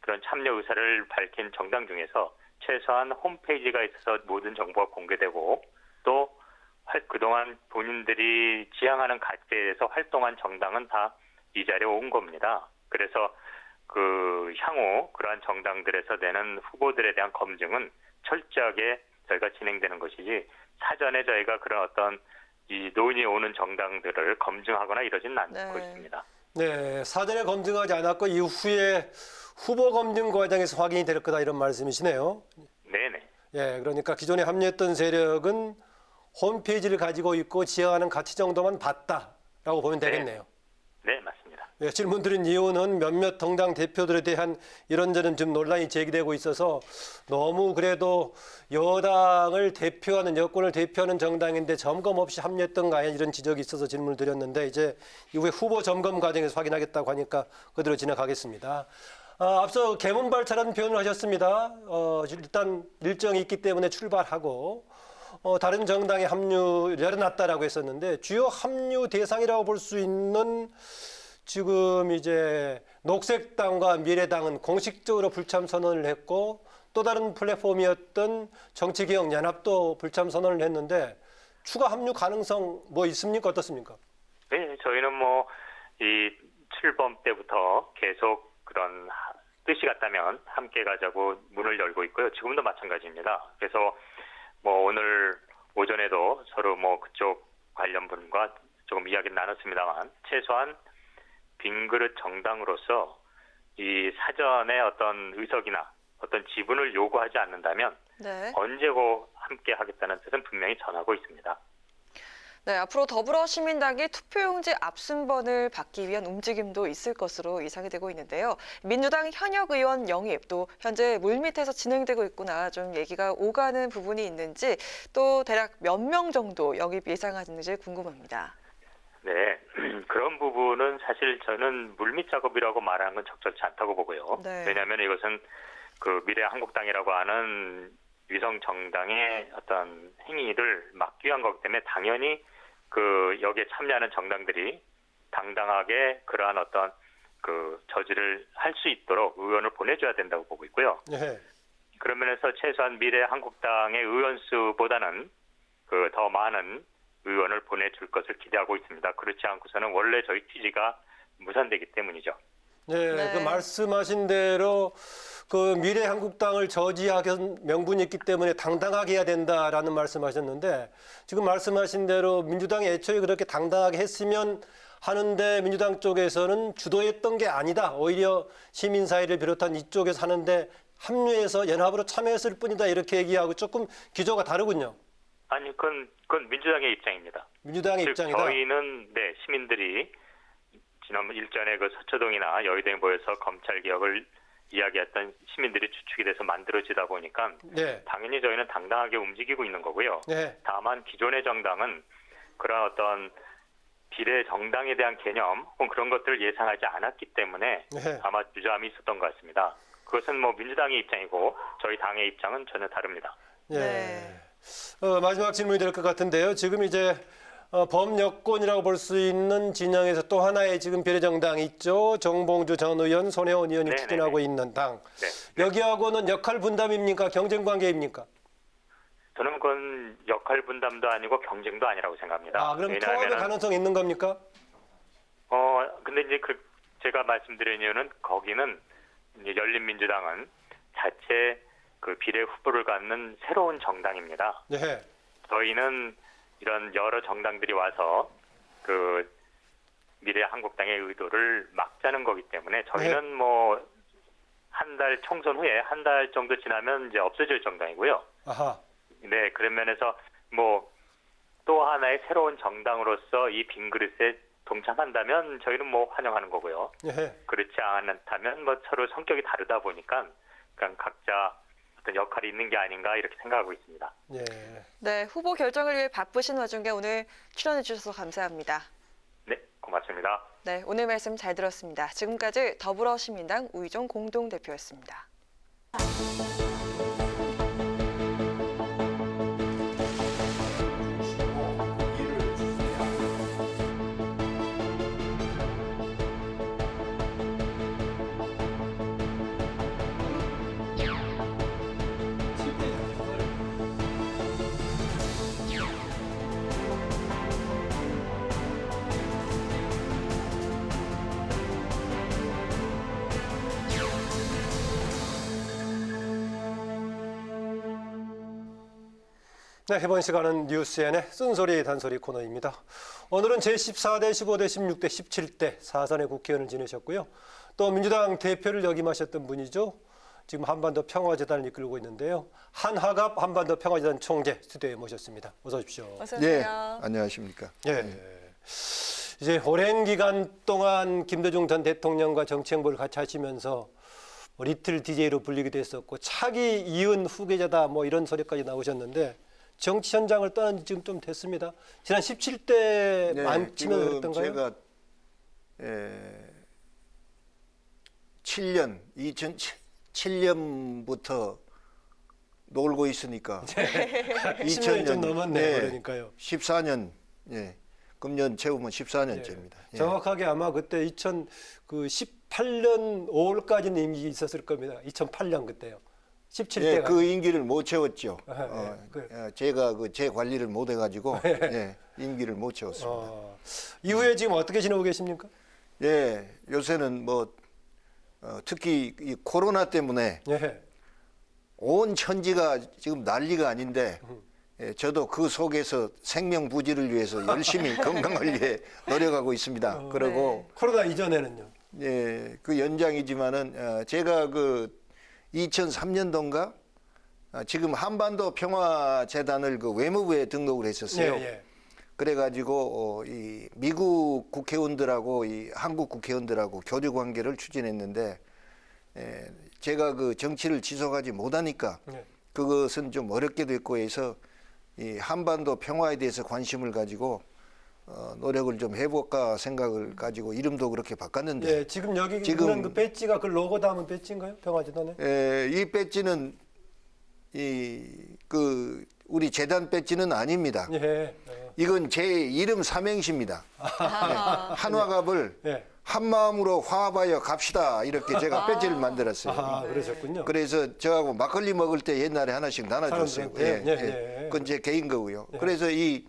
S13: 그런 참여 의사를 밝힌 정당 중에서 최소한 홈페이지가 있어서 모든 정보가 공개되고 또 그동안 본인들이 지향하는 가치에 대해서 활동한 정당은 다 이 자리에 온 겁니다. 그래서 그 향후 그러한 정당들에서 내는 후보들에 대한 검증은 철저하게 저희가 진행되는 것이지 사전에 저희가 그런 어떤 이 논의에 오는 정당들을 검증하거나 이러지는 않고 있습니다.
S2: 네, 사전에 검증하지 않았고 이후에 후보 검증 과정에서 확인이 될 거다 이런 말씀이시네요.
S13: 네네.
S2: 예, 그러니까 기존에 합류했던 세력은 홈페이지를 가지고 있고 지향하는 가치 정도만 봤다라고 보면 되겠네요.
S13: 네, 맞습니다.
S2: 예, 질문 드린 이유는 몇몇 정당 대표들에 대한 이런저런 좀 논란이 제기되고 있어서 너무 그래도 여당을 대표하는 여권을 대표하는 정당인데 점검 없이 합류했던가 이런 지적이 있어서 질문을 드렸는데 이제 이후에 후보 점검 과정에서 확인하겠다고 하니까 그대로 지나가겠습니다. 앞서 개문발차라는 표현을 하셨습니다. 일단 일정이 있기 때문에 출발하고 다른 정당에 합류를 열어놨다라고 했었는데 주요 합류 대상이라고 볼 수 있는 지금 이제 녹색당과 미래당은 공식적으로 불참 선언을 했고 또 다른 플랫폼이었던 정치개혁연합도 불참 선언을 했는데 추가 합류 가능성 뭐 있습니까? 어떻습니까?
S13: 네, 저희는 뭐 이 출범 때부터 계속 그런 뜻이 같다면 함께 가자고 문을 열고 있고요. 지금도 마찬가지입니다. 그래서 뭐 오늘 오전에도 서로 뭐 그쪽 관련 분과 조금 이야기를 나눴습니다만 최소한 빈그릇 정당으로서 이 사전에 어떤 의석이나 어떤 지분을 요구하지 않는다면
S1: 네.
S13: 언제고 함께 하겠다는 뜻은 분명히 전하고 있습니다.
S1: 네, 앞으로 더불어시민당이 투표용지 압승번을 받기 위한 움직임도 있을 것으로 예상이 되고 있는데요. 민주당 현역 의원 영입, 또 현재 물밑에서 진행되고 있구나 좀 얘기가 오가는 부분이 있는지 또 대략 몇 명 정도 영입 예상하는지 궁금합니다.
S13: 네, 그런 부분은 사실 저는 물밑 작업이라고 말하는 건 적절치 않다고 보고요.
S1: 네.
S13: 왜냐하면 이것은 그 미래한국당이라고 하는 위성 정당의 어떤 행위를 막기 위한 거기 때문에 당연히 그 여기에 참여하는 정당들이 당당하게 그러한 어떤 그 저지를 할 수 있도록 의원을 보내줘야 된다고 보고 있고요.
S2: 네.
S13: 그런 면에서 최소한 미래한국당의 의원 수보다는 그 더 많은 의원을 보내줄 것을 기대하고 있습니다. 그렇지 않고서는 원래 저희 취지가 무산되기 때문이죠.
S2: 네,
S1: 네.
S2: 그 말씀하신 대로 그 미래한국당을 저지하기 명분이 있기 때문에 당당하게 해야 된다라는 말씀하셨는데 지금 말씀하신 대로 민주당이 애초에 그렇게 당당하게 했으면 하는데 민주당 쪽에서는 주도했던 게 아니다. 오히려 시민사회를 비롯한 이쪽에서 하는데 합류해서 연합으로 참여했을 뿐이다. 이렇게 얘기하고 조금 기조가 다르군요.
S13: 아니, 그건 민주당의 입장입니다.
S2: 민주당의
S13: 즉,
S2: 입장이다.
S13: 저희는 네, 시민들이 지난번 일전에 그 서초동이나 여의도에 모여서 검찰 개혁을 이야기했던 시민들이 주축이 돼서 만들어지다 보니까
S2: 네.
S13: 당연히 저희는 당당하게 움직이고 있는 거고요.
S2: 네.
S13: 다만 기존의 정당은 그런 어떤 비례 정당에 대한 개념 혹은 그런 것들을 예상하지 않았기 때문에
S2: 네.
S13: 아마 주저함이 있었던 것 같습니다. 그것은 뭐 민주당의 입장이고 저희 당의 입장은 전혀 다릅니다.
S2: 예.
S1: 네.
S2: 마지막 질문이 될 것 같은데요. 지금 이제 범여권이라고 볼 수 있는 진영에서 또 하나의 지금 비례정당이 있죠. 정봉주 전 의원, 손혜원 의원이
S13: 네네네.
S2: 추진하고 있는 당.
S13: 네.
S2: 여기하고는 역할 분담입니까? 경쟁 관계입니까?
S13: 저는 그건 역할 분담도 아니고 경쟁도 아니라고 생각합니다.
S2: 아, 그럼 통합의 가능성이 있는 겁니까?
S13: 근데 이제 제가 말씀드린 이유는 거기는 이제 열린민주당은 자체 그 비례 후보를 갖는 새로운 정당입니다.
S2: 네.
S13: 저희는 이런 여러 정당들이 와서 그 미래한국당의 의도를 막자는 거기 때문에 저희는 뭐 한 달 총선 후에 한 달 정도 지나면 이제 없어질 정당이고요.
S2: 아하.
S13: 네, 그런 면에서 뭐 또 하나의 새로운 정당으로서 이 빈 그릇에 동참한다면 저희는 뭐 환영하는 거고요.
S2: 네.
S13: 그렇지 않다면 뭐 서로 성격이 다르다 보니까 그냥 각자 어떤 역할이 있는 게 아닌가 이렇게 생각하고 있습니다.
S2: 예.
S1: 네, 후보 결정을 위해 바쁘신 와중에 오늘 출연해 주셔서 감사합니다.
S13: 네, 고맙습니다.
S1: 네, 오늘 말씀 잘 들었습니다. 지금까지 더불어시민당 우희종 공동대표였습니다.
S2: 네, 이번 시간은 뉴스N의 쓴소리 단소리 코너입니다. 오늘은 제14대, 15대, 16대, 17대 4선의 국회의원을 지내셨고요. 또 민주당 대표를 역임하셨던 분이죠. 지금 한반도 평화재단을 이끌고 있는데요. 한하갑 한반도 평화재단 총재 스튜디오에 모셨습니다. 어서 오십시오.
S1: 어서
S14: 네,
S1: 오세요.
S14: 안녕하십니까.
S2: 예. 이제 오랜 기간 동안 김대중 전 대통령과 정치 행보를 같이 하시면서 리틀 DJ로 불리기도 했었고 차기 이은 후계자다 뭐 이런 소리까지 나오셨는데 정치 현장을 떠난 지 지금 좀 됐습니다. 지난 17대 만치면 그랬던가요?
S14: 제가 2007년부터 놀고 있으니까
S2: 10년이 좀 넘었네요. 그러니까요.
S14: 14년 금년 채우면 14년째입니다. 예.
S2: 정확하게 아마 그때 2018년 5월까지는 임기 있었을 겁니다. 2008년 그때요. 17대가.
S14: 예, 그 임기를 못 채웠죠. 제가 제 관리를 못 해가지고 임기를 못 채웠습니다.
S2: 이후에 지금 어떻게 지내고 계십니까?
S14: 예, 요새는 뭐 특히 이 코로나 때문에 온 천지가 지금 난리가 아닌데 저도 그 속에서 생명 부지를 위해서 열심히 건강을 위해 노력하고 있습니다. 그리고
S2: 코로나 이전에는요?
S14: 예, 그 연장이지만은 제가 그 2003년도인가 지금 한반도 평화재단을 그 외무부에 등록을 했었어요. 그래가지고 이 미국 국회의원들하고 이 한국 국회의원들하고 교류 관계를 추진했는데 제가 그 정치를 지속하지 못하니까 그것은 좀 어렵게 됐고 해서 이 한반도 평화에 대해서 관심을 가지고 노력을 좀 해볼까 생각을 가지고 이름도 그렇게 바꿨는데
S2: 지금 여기 있는 그 배지가 그 로고 담은 배지인가요? 평화재단에?
S14: 이 배지는 우리 재단 배지는 아닙니다. 이건 제 이름 삼행시입니다. 한화갑을 한 마음으로 화합하여 갑시다 이렇게 제가 배지를 만들었어요.
S2: 그러셨군요.
S14: 그래서 저하고 막걸리 먹을 때 옛날에 하나씩 나눠줬어요. 그건 제 개인 거고요. 그래서 이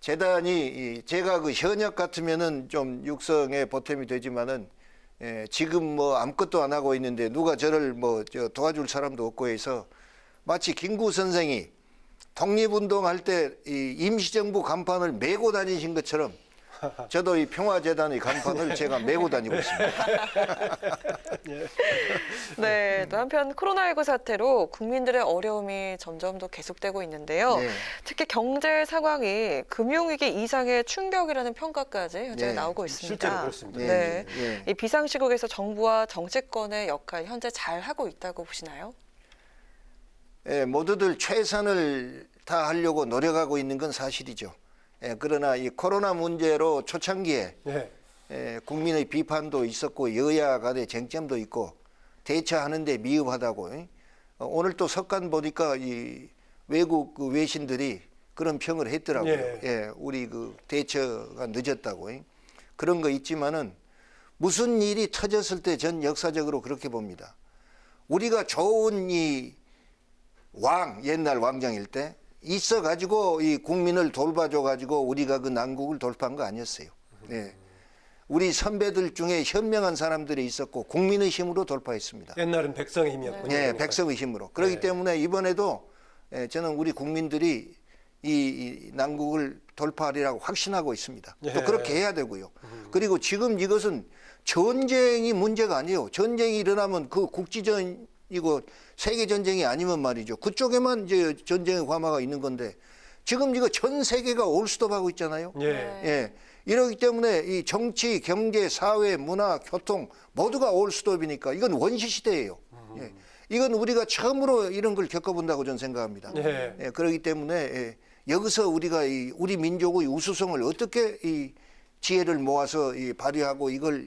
S14: 재단이 제가 그 현역 같으면은 좀 육성에 보탬이 되지만은 지금 뭐 아무것도 안 하고 있는데 누가 저를 도와줄 사람도 없고 해서 마치 김구 선생이 독립운동할 때 이 임시정부 간판을 메고 다니신 것처럼 저도 이 평화재단의 간판을 제가 메고 다니고 있습니다.
S1: 네, 또 한편 코로나19 사태로 국민들의 어려움이 점점 더 계속되고 있는데요. 특히 경제 상황이 금융위기 이상의 충격이라는 평가까지 현재 나오고 있습니다.
S2: 실제로 그렇습니다.
S1: 이 비상시국에서 정부와 정치권의 역할 현재 잘 하고 있다고 보시나요?
S14: 모두들 최선을 다하려고 노력하고 있는 건 사실이죠. 그러나 이 코로나 문제로 초창기에 국민의 비판도 있었고 여야 간의 쟁점도 있고 대처하는데 미흡하다고. 오늘 또 석간 보니까 이 외국 그 외신들이 그런 평을 했더라고요. 우리 그 대처가 늦었다고. 그런 거 있지만은 무슨 일이 터졌을 때 전 역사적으로 그렇게 봅니다. 우리가 좋은 이 옛날 왕정일 때 있어가지고 이 국민을 돌봐줘가지고 우리가 그 난국을 돌파한 거 아니었어요. 우리 선배들 중에 현명한 사람들이 있었고 국민의 힘으로 돌파했습니다.
S2: 옛날은 백성의 힘이었군요.
S14: 백성의 힘으로. 그렇기 때문에 이번에도 저는 우리 국민들이 이 난국을 돌파하리라고 확신하고 있습니다. 또 그렇게 해야 되고요. 그리고 지금 이것은 전쟁이 문제가 아니에요. 전쟁이 일어나면 그 국지전이고 세계 전쟁이 아니면 말이죠. 그쪽에만 이제 전쟁의 화마가 있는 건데 지금 이거 전 세계가 올스톱하고 있잖아요. 이러기 때문에 이 정치, 경제, 사회, 문화, 교통 모두가 올스톱이니까 이건 원시 시대예요. 이건 우리가 처음으로 이런 걸 겪어본다고 저는 생각합니다. 그렇기 때문에 여기서 우리가 우리 민족의 우수성을 어떻게 이 지혜를 모아서 발휘하고 이걸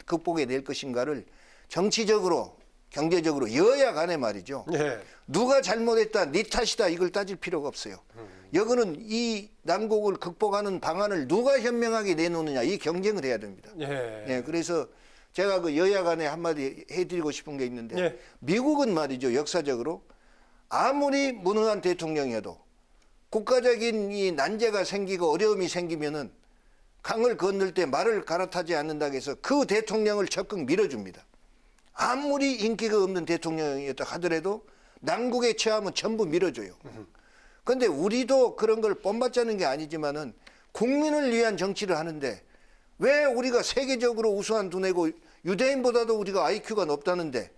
S14: 극복해 낼 것인가를 정치적으로 경제적으로 여야 간에 말이죠. 누가 잘못했다, 네 탓이다 이걸 따질 필요가 없어요. 여기는 이 난국을 극복하는 방안을 누가 현명하게 내놓느냐 이 경쟁을 해야 됩니다. 그래서 제가 그 여야 간에 한마디 해드리고 싶은 게 있는데 미국은 말이죠. 역사적으로 아무리 무능한 대통령이어도 국가적인 이 난제가 생기고 어려움이 생기면은 강을 건널 때 말을 갈아타지 않는다고 해서 그 대통령을 적극 밀어줍니다. 아무리 인기가 없는 대통령이었다 하더라도 난국에 처하면 전부 밀어줘요. 그런데 우리도 그런 걸 본받자는 게 아니지만은 국민을 위한 정치를 하는데 왜 우리가 세계적으로 우수한 두뇌고 유대인보다도 우리가 IQ가 높다는데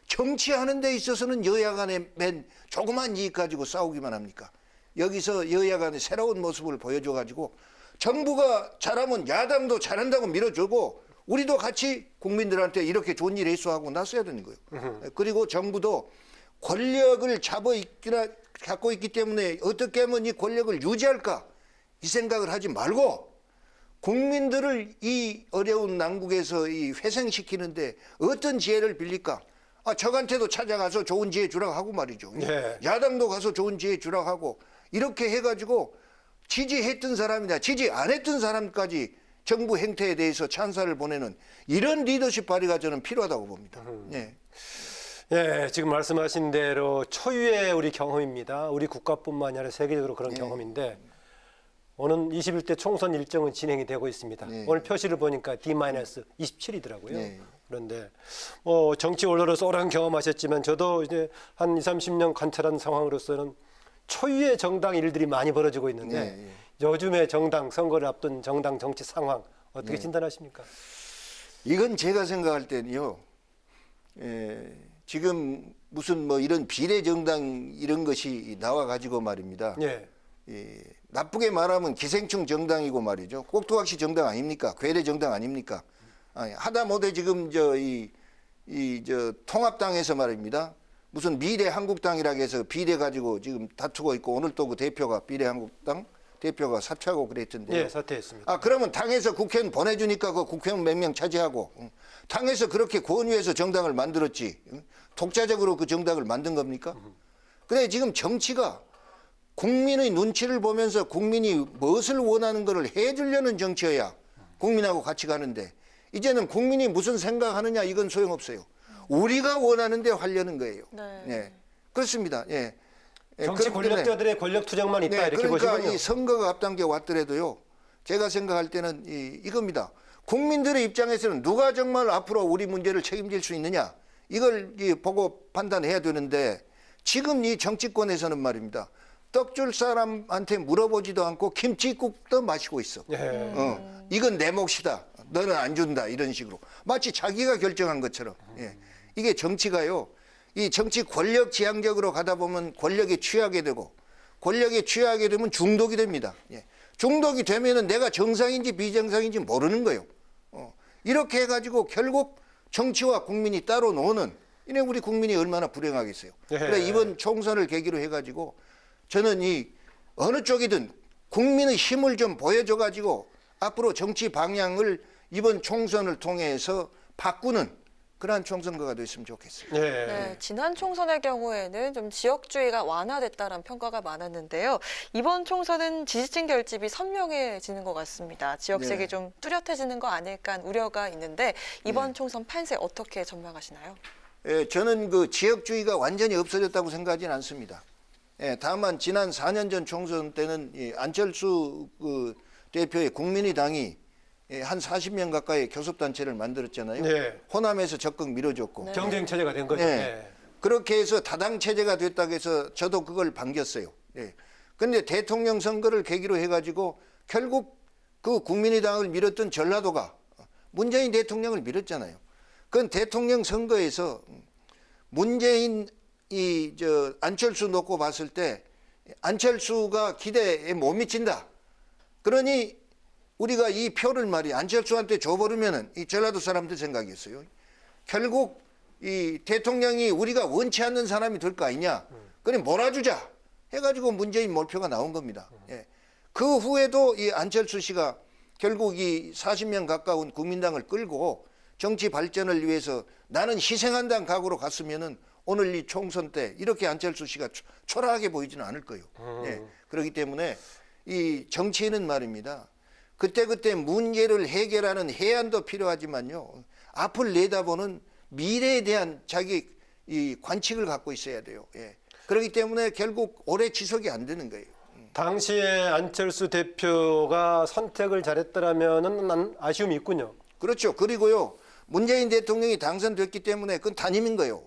S14: 정치하는 데 있어서는 여야 간에 맨 조그만 이익 가지고 싸우기만 합니까? 여기서 여야 간의 새로운 모습을 보여줘가지고 정부가 잘하면 야당도 잘한다고 밀어주고 우리도 같이 국민들한테 이렇게 좋은 일 해소하고 나서야 되는 거예요. 그리고 정부도 권력을 갖고 있기 때문에 어떻게 하면 이 권력을 유지할까 이 생각을 하지 말고 국민들을 이 어려운 난국에서 회생시키는데 어떤 지혜를 빌릴까? 저한테도 찾아가서 좋은 지혜 주라고 하고 말이죠. 야당도 가서 좋은 지혜 주라고 하고 이렇게 해가지고 지지했던 사람이나 지지 안 했던 사람까지 정부 행태에 대해서 찬사를 보내는 이런 리더십 발휘가 저는 필요하다고 봅니다. 예.
S2: 예, 지금 말씀하신 대로 초유의 우리 경험입니다. 우리 국가뿐만 아니라 세계적으로 그런 경험인데 오는 21대 총선 일정은 진행이 되고 있습니다. 오늘 표시를 보니까 D-27이더라고요. 그런데 정치 언론으로서 오랜 경험하셨지만 저도 이제 한 20, 30년 관찰한 상황으로서는 초유의 정당 일들이 많이 벌어지고 있는데 요즘의 정당 선거를 앞둔 정당 정치 상황 어떻게 진단하십니까?
S14: 이건 제가 생각할 때는요. 지금 무슨 뭐 이런 비례정당 이런 것이 나와 가지고 말입니다. 나쁘게 말하면 기생충 정당이고 말이죠. 꼭두각시 정당 아닙니까? 괴뢰 정당 아닙니까? 하다못해 지금 저 통합당에서 말입니다. 무슨 미래한국당이라고 해서 비례 가지고 지금 다투고 있고 오늘 또 그 대표가 미래한국당 대표가 사퇴하고 그랬던데요.
S2: 예, 사퇴했습니다.
S14: 그러면 당에서 국회의원 보내주니까 그 국회의원 몇 명 차지하고 당에서 그렇게 권유해서 정당을 만들었지 독자적으로 그 정당을 만든 겁니까? 근데 지금 정치가 국민의 눈치를 보면서 국민이 무엇을 원하는 것을 해주려는 정치여야 국민하고 같이 가는데 이제는 국민이 무슨 생각하느냐 이건 소용없어요. 우리가 원하는 데 하려는 거예요. 네. 그렇습니다. 예.
S2: 정치 권력자들의 권력 투쟁만 있다 이렇게
S14: 그러니까
S2: 보시군요.
S14: 이 선거가 앞당겨 왔더라도요. 제가 생각할 때는 이겁니다. 국민들의 입장에서는 누가 정말 앞으로 우리 문제를 책임질 수 있느냐 이걸 보고 판단해야 되는데 지금 이 정치권에서는 말입니다. 떡 줄 사람한테 물어보지도 않고 김치국도 마시고 있어. 이건 내 몫이다. 너는 안 준다. 이런 식으로. 마치 자기가 결정한 것처럼. 이게 정치가요. 이 정치 권력 지향적으로 가다 보면 권력에 취하게 되고 권력에 취하게 되면 중독이 됩니다. 중독이 되면은 내가 정상인지 비정상인지 모르는 거예요. 이렇게 해가지고 결국 정치와 국민이 따로 노는 이래 우리 국민이 얼마나 불행하겠어요. 그래 이번 총선을 계기로 해가지고 저는 이 어느 쪽이든 국민의 힘을 좀 보여줘가지고 앞으로 정치 방향을 이번 총선을 통해서 바꾸는 그러한 총선거가 됐으면 좋겠어요.
S1: 네, 지난 총선의 경우에는 좀 지역주의가 완화됐다는 평가가 많았는데요. 이번 총선은 지지층 결집이 선명해지는 것 같습니다. 지역색이 좀 뚜렷해지는 거 아닐까 우려가 있는데 이번 총선 판세 어떻게 전망하시나요?
S14: 저는 그 지역주의가 완전히 없어졌다고 생각하지는 않습니다. 다만 지난 4년 전 총선 때는 안철수 그 대표의 국민의당이 한 40명 가까이 교섭단체를 만들었잖아요. 호남에서 적극 밀어줬고.
S2: 경쟁 체제가 된 거죠.
S14: 그렇게 해서 다당 체제가 됐다고 해서 저도 그걸 반겼어요. 그런데 대통령 선거를 계기로 해가지고 결국 그 국민의당을 밀었던 전라도가 문재인 대통령을 밀었잖아요. 그건 대통령 선거에서 문재인 안철수 놓고 봤을 때 안철수가 기대에 못 미친다. 그러니 우리가 이 표를 안철수한테 줘버리면은 이 전라도 사람들 생각이었어요. 결국 이 대통령이 우리가 원치 않는 사람이 될 거 아니냐. 그래 몰아주자 해가지고 문재인 몰표가 나온 겁니다. 그 후에도 이 안철수 씨가 결국 이 40명 가까운 국민당을 끌고 정치 발전을 위해서 나는 희생한다는 각오로 갔으면은 오늘 이 총선 때 이렇게 안철수 씨가 초라하게 보이지는 않을 거예요. 그렇기 때문에 이 정치인은 말입니다. 그때그때 문제를 해결하는 해안도 필요하지만요. 앞을 내다보는 미래에 대한 자기 이 관측을 갖고 있어야 돼요. 그렇기 때문에 결국 오래 지속이 안 되는 거예요.
S2: 당시에 안철수 대표가 선택을 잘했더라면은 난 아쉬움이 있군요.
S14: 그렇죠. 그리고요. 문재인 대통령이 당선됐기 때문에 그건 단임인 거예요.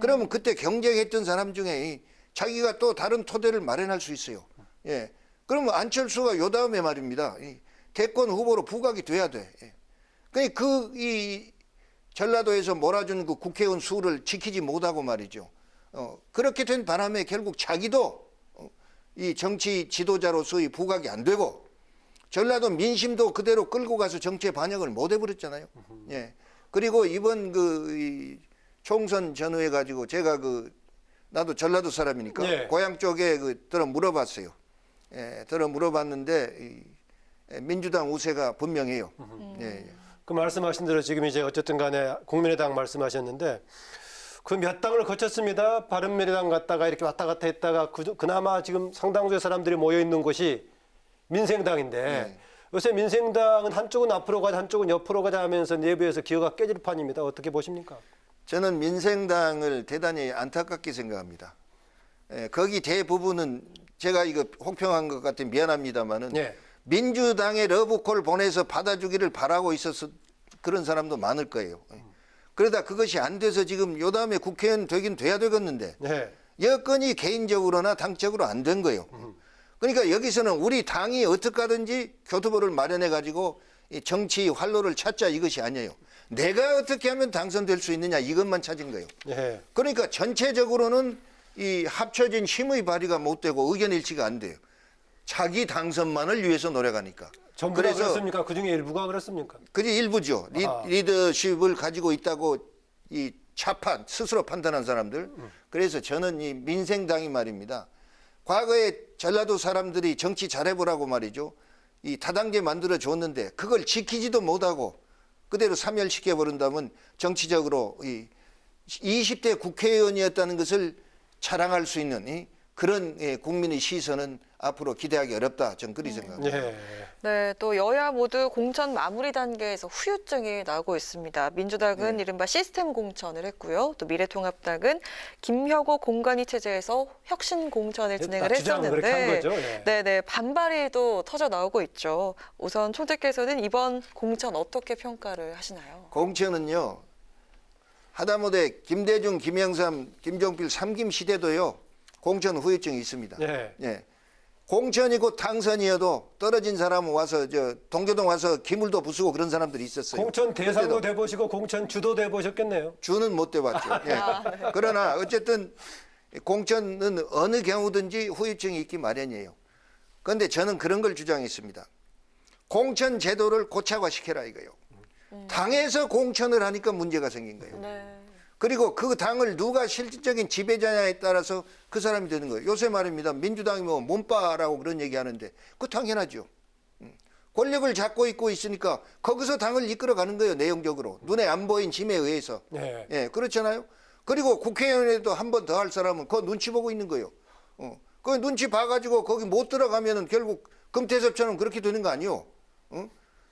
S14: 그러면 그때 경쟁했던 사람 중에 자기가 또 다른 토대를 마련할 수 있어요. 그러면 안철수가 요 다음에 말입니다. 대권 후보로 부각이 돼야 돼. 그러니까 이 전라도에서 몰아준 그 국회의원 수를 지키지 못하고 말이죠. 그렇게 된 바람에 결국 자기도 이 정치 지도자로서의 부각이 안 되고 전라도 민심도 그대로 끌고 가서 정치에 반영을 못 해버렸잖아요. 그리고 이번 이 총선 전후해 가지고 제가 나도 전라도 사람이니까 고향 쪽에 들어 물어봤어요. 들어 물어봤는데 민주당 우세가 분명해요.
S2: 그 말씀하신 대로 지금 이제 어쨌든 간에 국민의당 말씀하셨는데 그 몇 당을 거쳤습니다. 바른미래당 갔다가 이렇게 왔다 갔다 했다가 그나마 지금 상당수의 사람들이 모여 있는 곳이 민생당인데
S14: 네.
S2: 요새 민생당은 한쪽은 앞으로 가자 한쪽은 옆으로 가자 하면서 내부에서 기어가 깨질 판입니다. 어떻게 보십니까?
S14: 저는 민생당을 대단히 안타깝게 생각합니다. 거기 대부분은 제가 이거 혹평한 것 같아 미안합니다만은
S2: 예.
S14: 민주당에 러브콜 보내서 받아주기를 바라고 있어서 그런 사람도 많을 거예요. 그러다 그것이 안 돼서 지금 요 다음에 국회의원 되긴 돼야 되겠는데
S2: 예.
S14: 여건이 개인적으로나 당적으로 안 된 거예요. 그러니까 여기서는 우리 당이 어떻게 하든지 교두보를 마련해 가지고 이 정치 활로를 찾자 이것이 아니에요. 내가 어떻게 하면 당선될 수 있느냐 이것만 찾은 거예요.
S2: 예.
S14: 그러니까 전체적으로는 이 합쳐진 힘의 발휘가 못 되고 의견 일치가 안 돼요. 자기 당선만을 위해서 노력하니까.
S2: 전부 다 그렇습니까? 그중에 일부가 그렇습니까?
S14: 그게 일부죠. 리더십을 가지고 있다고 이 차판 스스로 판단한 사람들. 그래서 저는 이 민생당이 말입니다. 과거에 전라도 사람들이 정치 잘해보라고 말이죠. 이 다당제 만들어 줬는데 그걸 지키지도 못하고 그대로 사멸시켜 버린다면 정치적으로 이 20대 국회의원이었다는 것을 자랑할 수 있는 이 그런 국민의 시선은 앞으로 기대하기 어렵다. 저는 그리 생각합니다.
S2: 예.
S1: 네, 또 여야 모두 공천 마무리 단계에서 후유증이 나오고 있습니다. 민주당은 이른바 시스템 공천을 했고요. 또 미래통합당은 김혁호 공관위 체제에서 혁신 공천을 진행을
S2: 주장은 그렇게 한
S1: 했었는데
S2: 거죠. 예.
S1: 네네, 반발이 또 터져 나오고 있죠. 우선 총재께서는 이번 공천 어떻게 평가를 하시나요?
S14: 공천은요. 하다못해 김대중, 김영삼, 김종필 3김 시대도요. 공천 후유증이 있습니다.
S2: 예.
S14: 예. 공천이고 당선이어도 떨어진 사람은 와서 동교동 와서 기물도 부수고 그런 사람들이 있었어요.
S2: 공천 대상도 돼보시고 공천 주도 돼보셨겠네요.
S14: 주는 못 돼봤죠. 예. 그러나 어쨌든 공천은 어느 경우든지 후유증이 있기 마련이에요. 그런데 저는 그런 걸 주장했습니다. 공천 제도를 고착화시켜라 이거요. 당에서 공천을 하니까 문제가 생긴 거예요.
S1: 네.
S14: 그리고 그 당을 누가 실질적인 지배자냐에 따라서 그 사람이 되는 거예요. 요새 말입니다. 민주당이 뭐 몸빠라고 그런 얘기하는데 그거 당연하죠. 권력을 잡고 있고 있으니까 거기서 당을 이끌어가는 거예요. 내용적으로. 눈에 안 보인 힘에 의해서.
S2: 예.
S14: 예, 그렇잖아요. 그리고 국회의원에도 한 번 더 할 사람은 그거 눈치 보고 있는 거예요. 그 눈치 봐가지고 거기 못 들어가면은 결국 금태섭처럼 그렇게 되는 거 아니요.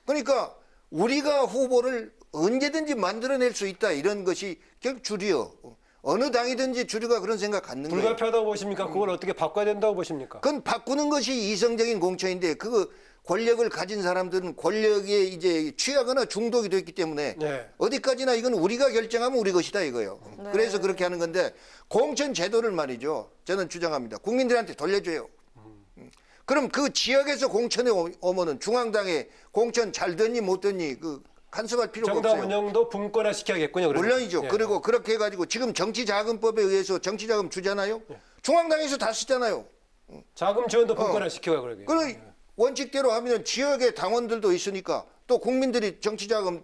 S14: 그러니까 우리가 후보를 언제든지 만들어낼 수 있다 이런 것이 결국 주류요. 어느 당이든지 주류가 그런 생각 갖는 거예요.
S2: 불가피하다고 보십니까? 그걸 어떻게 바꿔야 된다고 보십니까?
S14: 그건 바꾸는 것이 이성적인 공천인데 그 권력을 가진 사람들은 권력에 이제 취하거나 중독이 됐기 때문에
S2: 네.
S14: 어디까지나 이건 우리가 결정하면 우리 것이다 이거예요.
S1: 네.
S14: 그래서 그렇게 하는 건데 공천 제도를 말이죠. 저는 주장합니다. 국민들한테 돌려줘요. 그럼 그 지역에서 공천에 오면은 중앙당에 공천 잘 됐니 못 됐니 그 간섭할 필요가
S2: 정당
S14: 없어요.
S2: 운영도 분권화 시켜야겠군요. 그러면.
S14: 물론이죠.
S2: 예.
S14: 그리고 그렇게 해가지고 지금 정치자금법에 의해서 정치자금 주잖아요. 중앙당에서 다 쓰잖아요.
S2: 자금 지원도 분권화 시켜야 그러게.
S14: 그래 원칙대로 하면 지역의 당원들도 있으니까 또 국민들이 정치자금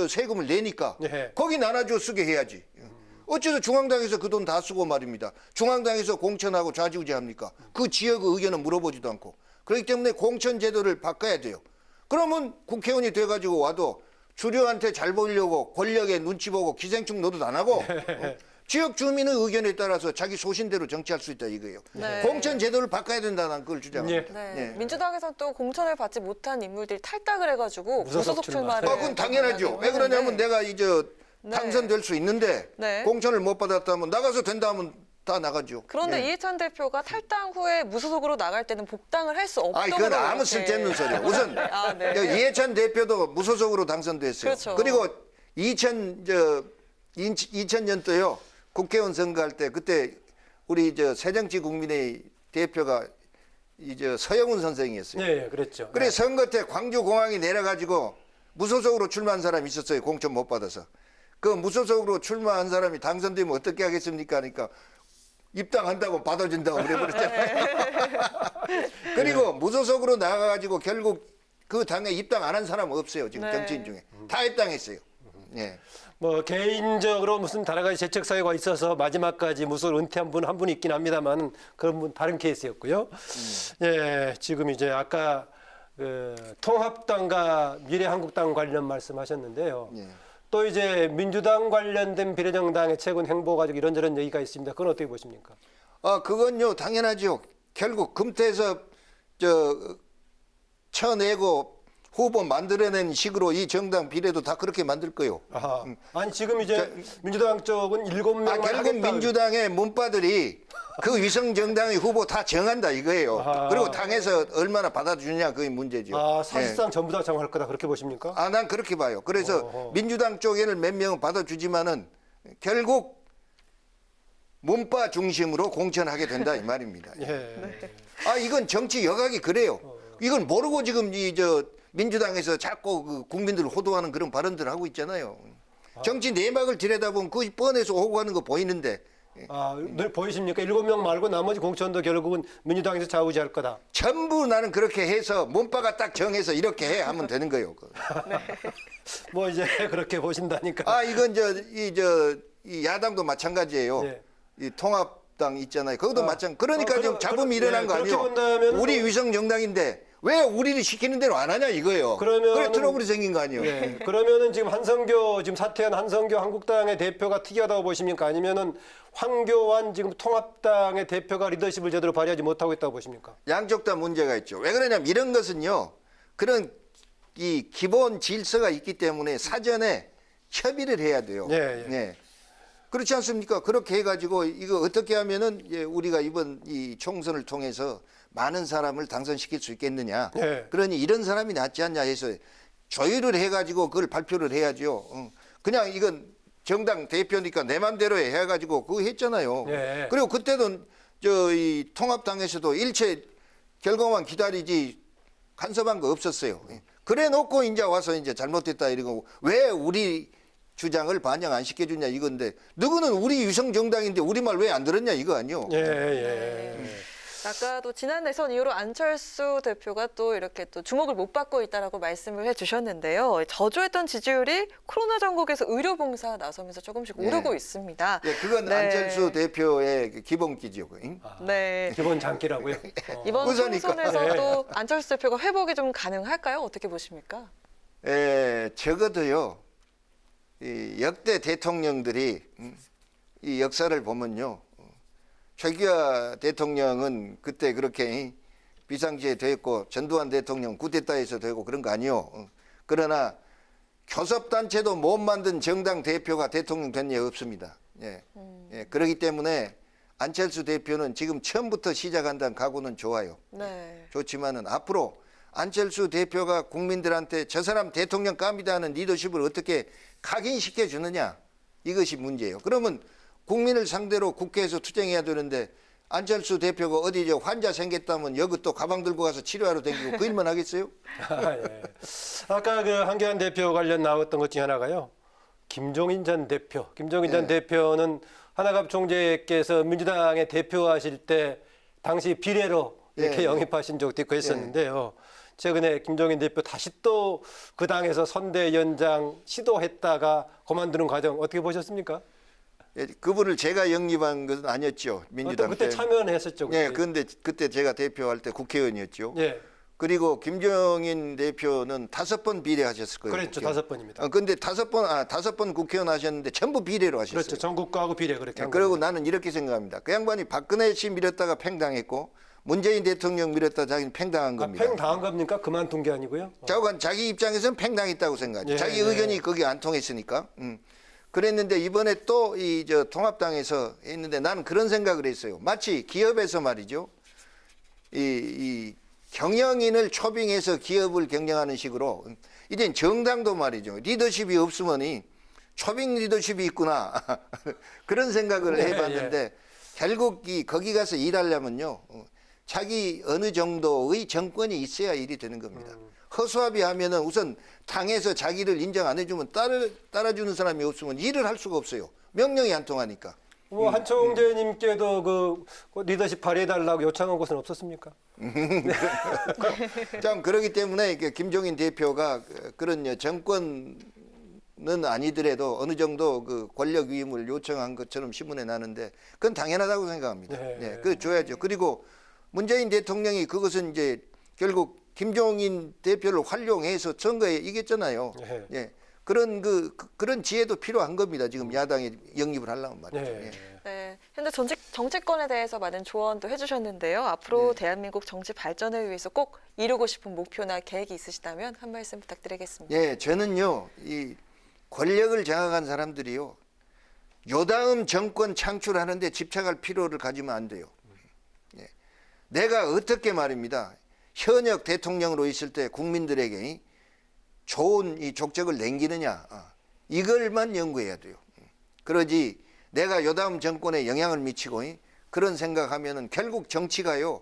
S14: 세금을 내니까
S2: 예.
S14: 거기 나눠줘 쓰게 해야지. 어째서 중앙당에서 그 돈 다 쓰고 말입니다. 중앙당에서 공천하고 좌지우지합니까? 그 지역의 의견은 물어보지도 않고. 그렇기 때문에 공천 제도를 바꿔야 돼요. 그러면 국회의원이 돼가지고 와도 주류한테 잘 보이려고 권력에 눈치 보고 기생충 노릇 안 하고 지역 주민의 의견에 따라서 자기 소신대로 정치할 수 있다 이거예요.
S1: 네.
S14: 공천 제도를 바꿔야 된다는 걸 주장합니다.
S1: 네.
S14: 예.
S1: 민주당에서는 또 공천을 받지 못한 인물들이 탈당을 해가지고 무소속 출마를.
S14: 그건 당연하죠. 왜 그러냐면 내가 이제 당선될 수 있는데
S1: 네.
S14: 공천을 못 받았다면 나가서 된다면 다 나가죠.
S1: 그런데
S14: 예.
S1: 이해찬 대표가 탈당 후에 무소속으로 나갈 때는 복당을 할 수 없도록.
S14: 그건 아무
S1: 이렇게.
S14: 쓸데없는 소리예요. 우선
S1: 네.
S14: 이해찬 대표도 무소속으로 당선됐어요.
S1: 그렇죠.
S14: 그리고 2000년도요 국회의원 선거할 때 그때 우리 새정치국민의 대표가 이제 서영훈 선생이었어요.
S2: 예, 그랬죠.
S14: 그래 선거 때 광주공항에 내려가지고 무소속으로 출마한 사람이 있었어요. 공천 못 받아서. 그 무소속으로 출마한 사람이 당선되면 어떻게 하겠습니까? 하니까 입당한다고 받아준다고 그래버렸잖아요. 그리고 무소속으로 나가가지고 결국 그 당에 입당 안 한 사람 없어요. 지금
S1: 네.
S14: 정치인 중에. 다 입당했어요. 예.
S2: 뭐 개인적으로 무슨 다른 가지 재책 사유가 있어서 마지막까지 무소속 은퇴한 분 한 분이 있긴 합니다만 그런 분 다른 케이스였고요. 예, 지금 이제 아까 그 통합당과 미래한국당 관련 말씀하셨는데요.
S14: 예.
S2: 또 이제 민주당 관련된 비례정당의 최근 행보 가지고 이런저런 얘기가 있습니다. 그건 어떻게 보십니까?
S14: 그건요 당연하죠. 결국 금태섭 쳐내고 후보 만들어낸 식으로 이 정당 비례도 다 그렇게 만들 거요.
S2: 아니 지금 이제 민주당 쪽은 7명만
S14: 결국 민주당의 문바들이 그 위성 정당의 후보 다 정한다 이거예요. 그리고 당에서 얼마나 받아주냐 그게 문제죠.
S2: 사실상 전부 다 정할 거다 그렇게 보십니까?
S14: 난 그렇게 봐요. 그래서 민주당 쪽에는 몇 명은 받아주지만은 결국 문바 중심으로 공천하게 된다 이 말입니다. 이건 정치 여각이 그래요. 이건 모르고 지금 민주당에서 자꾸 그 국민들을 호도하는 그런 발언들을 하고 있잖아요. 정치 내막을 들여다보면 그것이 뻔해서 오고 가는 거 보이는데.
S2: 늘 보이십니까? 7명 말고 나머지 공천도 결국은 민주당에서 좌우지할 거다.
S14: 전부 나는 그렇게 해서 문바가 딱 정해서 이렇게 해 하면 되는 거예요.
S2: 뭐 이제 그렇게 보신다니까.
S14: 이건 이 야당도 마찬가지예요. 이 통합당 있잖아요. 거기도 마찬가지. 그러니까 좀 잡음이 일어난 거 아니에요. 우리 위성 정당인데 왜 우리를 시키는 대로 안 하냐 이거예요. 그래 트러블이 생긴 거 아니에요.
S2: 그러면은 지금 지금 사퇴한 한성교 한국당의 대표가 특이하다고 보십니까? 아니면은 황교안 지금 통합당의 대표가 리더십을 제대로 발휘하지 못하고 있다고 보십니까?
S14: 양쪽 다 문제가 있죠. 왜 그러냐면 이런 것은요. 그런 이 기본 질서가 있기 때문에 사전에 협의를 해야 돼요. 그렇지 않습니까? 그렇게 해가지고 이거 어떻게 하면은 우리가 이번 이 총선을 통해서 많은 사람을 당선시킬 수 있겠느냐. 그러니 이런 사람이 낫지 않냐 해서 조율을 해가지고 그걸 발표를 해야죠. 그냥 이건 정당 대표니까 내 맘대로 해가지고 그거 했잖아요. 그리고 그때도 이 통합당에서도 일체 결과만 기다리지 간섭한 거 없었어요. 그래 놓고 이제 와서 이제 잘못됐다 이러고 왜 우리 주장을 반영 안 시켜주냐 이건데 누구는 우리 위성 정당인데 우리 말 왜 안 들었냐 이거 아니요.
S1: 아까도 지난 대선 이후로 안철수 대표가 또 이렇게 또 주목을 못 받고 있다라고 말씀을 해주셨는데요. 저조했던 지지율이 코로나 전국에서 의료봉사 나서면서 조금씩 오르고 있습니다.
S14: 그건 안철수 대표의 기본기죠.
S2: 기본 장기라고요.
S1: 이번 총선에서도 안철수 대표가 회복이 좀 가능할까요? 어떻게 보십니까?
S14: 적어도요. 이 역대 대통령들이 이 역사를 보면요. 최규하 대통령은 그때 그렇게 비상시에 됐고 전두환 대통령 쿠데타에서 되고 그런 거 아니요. 그러나 교섭단체도 못 만든 정당 대표가 대통령 된 예 없습니다. 그렇기 때문에 안철수 대표는 지금 처음부터 시작한다는 각오는 좋아요. 좋지만은 앞으로 안철수 대표가 국민들한테 저 사람 대통령 깝니다 하는 리더십을 어떻게 각인시켜 주느냐 이것이 문제예요. 그러면 국민을 상대로 국회에서 투쟁해야 되는데 안철수 대표가 어디 환자 생겼다면 여기 또 가방 들고 가서 치료하러 다니고 그 일만 하겠어요?
S2: 아까 그 한교안 대표 관련 나왔던 것 중에 하나가요. 김종인 전 대표. 김종인 전 대표는 한학갑 총재께서 민주당의 대표하실 때 당시 비례로 이렇게 영입하신 적도 있고 했었는데요. 최근에 김종인 대표 다시 또 그 당에서 선대위원장 시도했다가 그만두는 과정 어떻게 보셨습니까?
S14: 그분을 제가 영입한 것은 아니었죠. 민주당
S2: 그때 참여는 했었죠.
S14: 그런데 그때 제가 대표할 때 국회의원이었죠. 그리고 김종인 대표는 5번 비례하셨을 거예요.
S2: 그렇죠. 5번입니다.
S14: 그런데 5번 국회의원 하셨는데 전부 비례로 하셨어요.
S2: 그렇죠. 전국하고 비례 그렇게 한
S14: 그리고 나는 이렇게 생각합니다. 그 양반이 박근혜 씨 밀었다가 팽당했고 문재인 대통령 밀었다 자기는 팽당한 겁니다.
S2: 팽당한 겁니까? 그만둔 게 아니고요?
S14: 자기 입장에서는 팽당했다고 생각하죠. 자기 의견이 거기 안 통했으니까. 그랬는데 이번에 또 통합당에서 했는데 나는 그런 생각을 했어요. 마치 기업에서 말이죠. 이 경영인을 초빙해서 기업을 경영하는 식으로 이젠 정당도 말이죠. 리더십이 없으면 초빙 리더십이 있구나. 그런 생각을 해봤는데 결국 거기 가서 일하려면요. 자기 어느 정도의 정권이 있어야 일이 되는 겁니다. 허수아비 하면은 우선 당에서 자기를 인정 안 해주면 따라주는 사람이 없으면 일을 할 수가 없어요. 명령이 안 통하니까.
S2: 한 총재님께도 그 리더십 발휘해달라고 요청한 곳은 없었습니까?
S14: 참 그러기 때문에 김종인 대표가 그런 정권은 아니더라도 어느 정도 그 권력 위임을 요청한 것처럼 신문에 나는데 그건 당연하다고 생각합니다. 그거 줘야죠. 그리고 문재인 대통령이 그것은 이제 결국 김종인 대표를 활용해서 선거에 이겼잖아요. 그런 지혜도 필요한 겁니다. 지금 야당에 영입을 하려면 말이죠.
S1: 현재 전직 정치권에 대해서 많은 조언도 해주셨는데요. 앞으로
S14: 네.
S1: 대한민국 정치 발전을 위해서 꼭 이루고 싶은 목표나 계획이 있으시다면 한 말씀 부탁드리겠습니다.
S14: 예, 저는요, 이 권력을 장악한 사람들이요, 요다음 정권 창출하는데 집착할 필요를 가지면 안 돼요. 예. 내가 어떻게 말입니다. 현역 대통령으로 있을 때 국민들에게 좋은 이 족적을 남기느냐, 이걸만 연구해야 돼요. 그러지 내가 요다음 정권에 영향을 미치고 그런 생각하면은 결국 정치가요,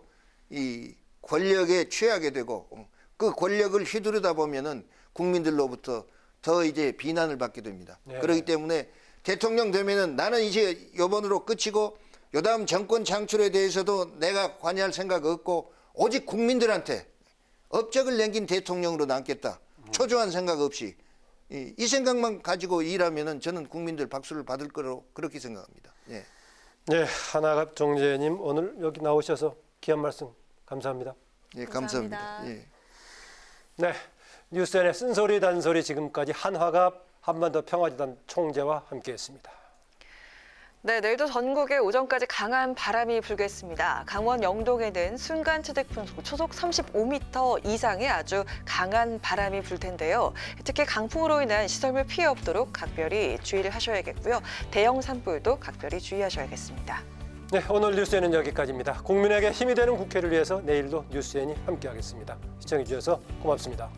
S14: 이 권력에 취하게 되고 그 권력을 휘두르다 보면은 국민들로부터 더 이제 비난을 받게 됩니다.
S2: 네.
S14: 그렇기 때문에 대통령 되면은 나는 이제 요번으로 끝이고 요다음 정권 창출에 대해서도 내가 관여할 생각 없고 오직 국민들한테 업적을 남긴 대통령으로 남겠다. 초조한 생각 없이 이 생각만 가지고 일하면은 저는 국민들 박수를 받을 거로 그렇게 생각합니다. 예.
S2: 네, 한학압 총재님 오늘 여기 나오셔서 귀한 말씀 감사합니다.
S14: 예, 감사합니다. 예.
S2: 네, 뉴스N의 쓴소리 단소리 지금까지 한화갑 한반도 평화재단 총재와 함께했습니다.
S1: 네, 내일도 전국에 오전까지 강한 바람이 불겠습니다. 강원 영동에는 순간 최대 풍속 초속 35m 이상의 아주 강한 바람이 불 텐데요. 특히 강풍으로 인한 시설물 피해 없도록 각별히 주의를 하셔야겠고요. 대형 산불도 각별히 주의하셔야겠습니다.
S2: 네, 오늘 뉴스N은 여기까지입니다. 국민에게 힘이 되는 국회를 위해서 내일도 뉴스N이 함께하겠습니다. 시청해 주셔서 고맙습니다.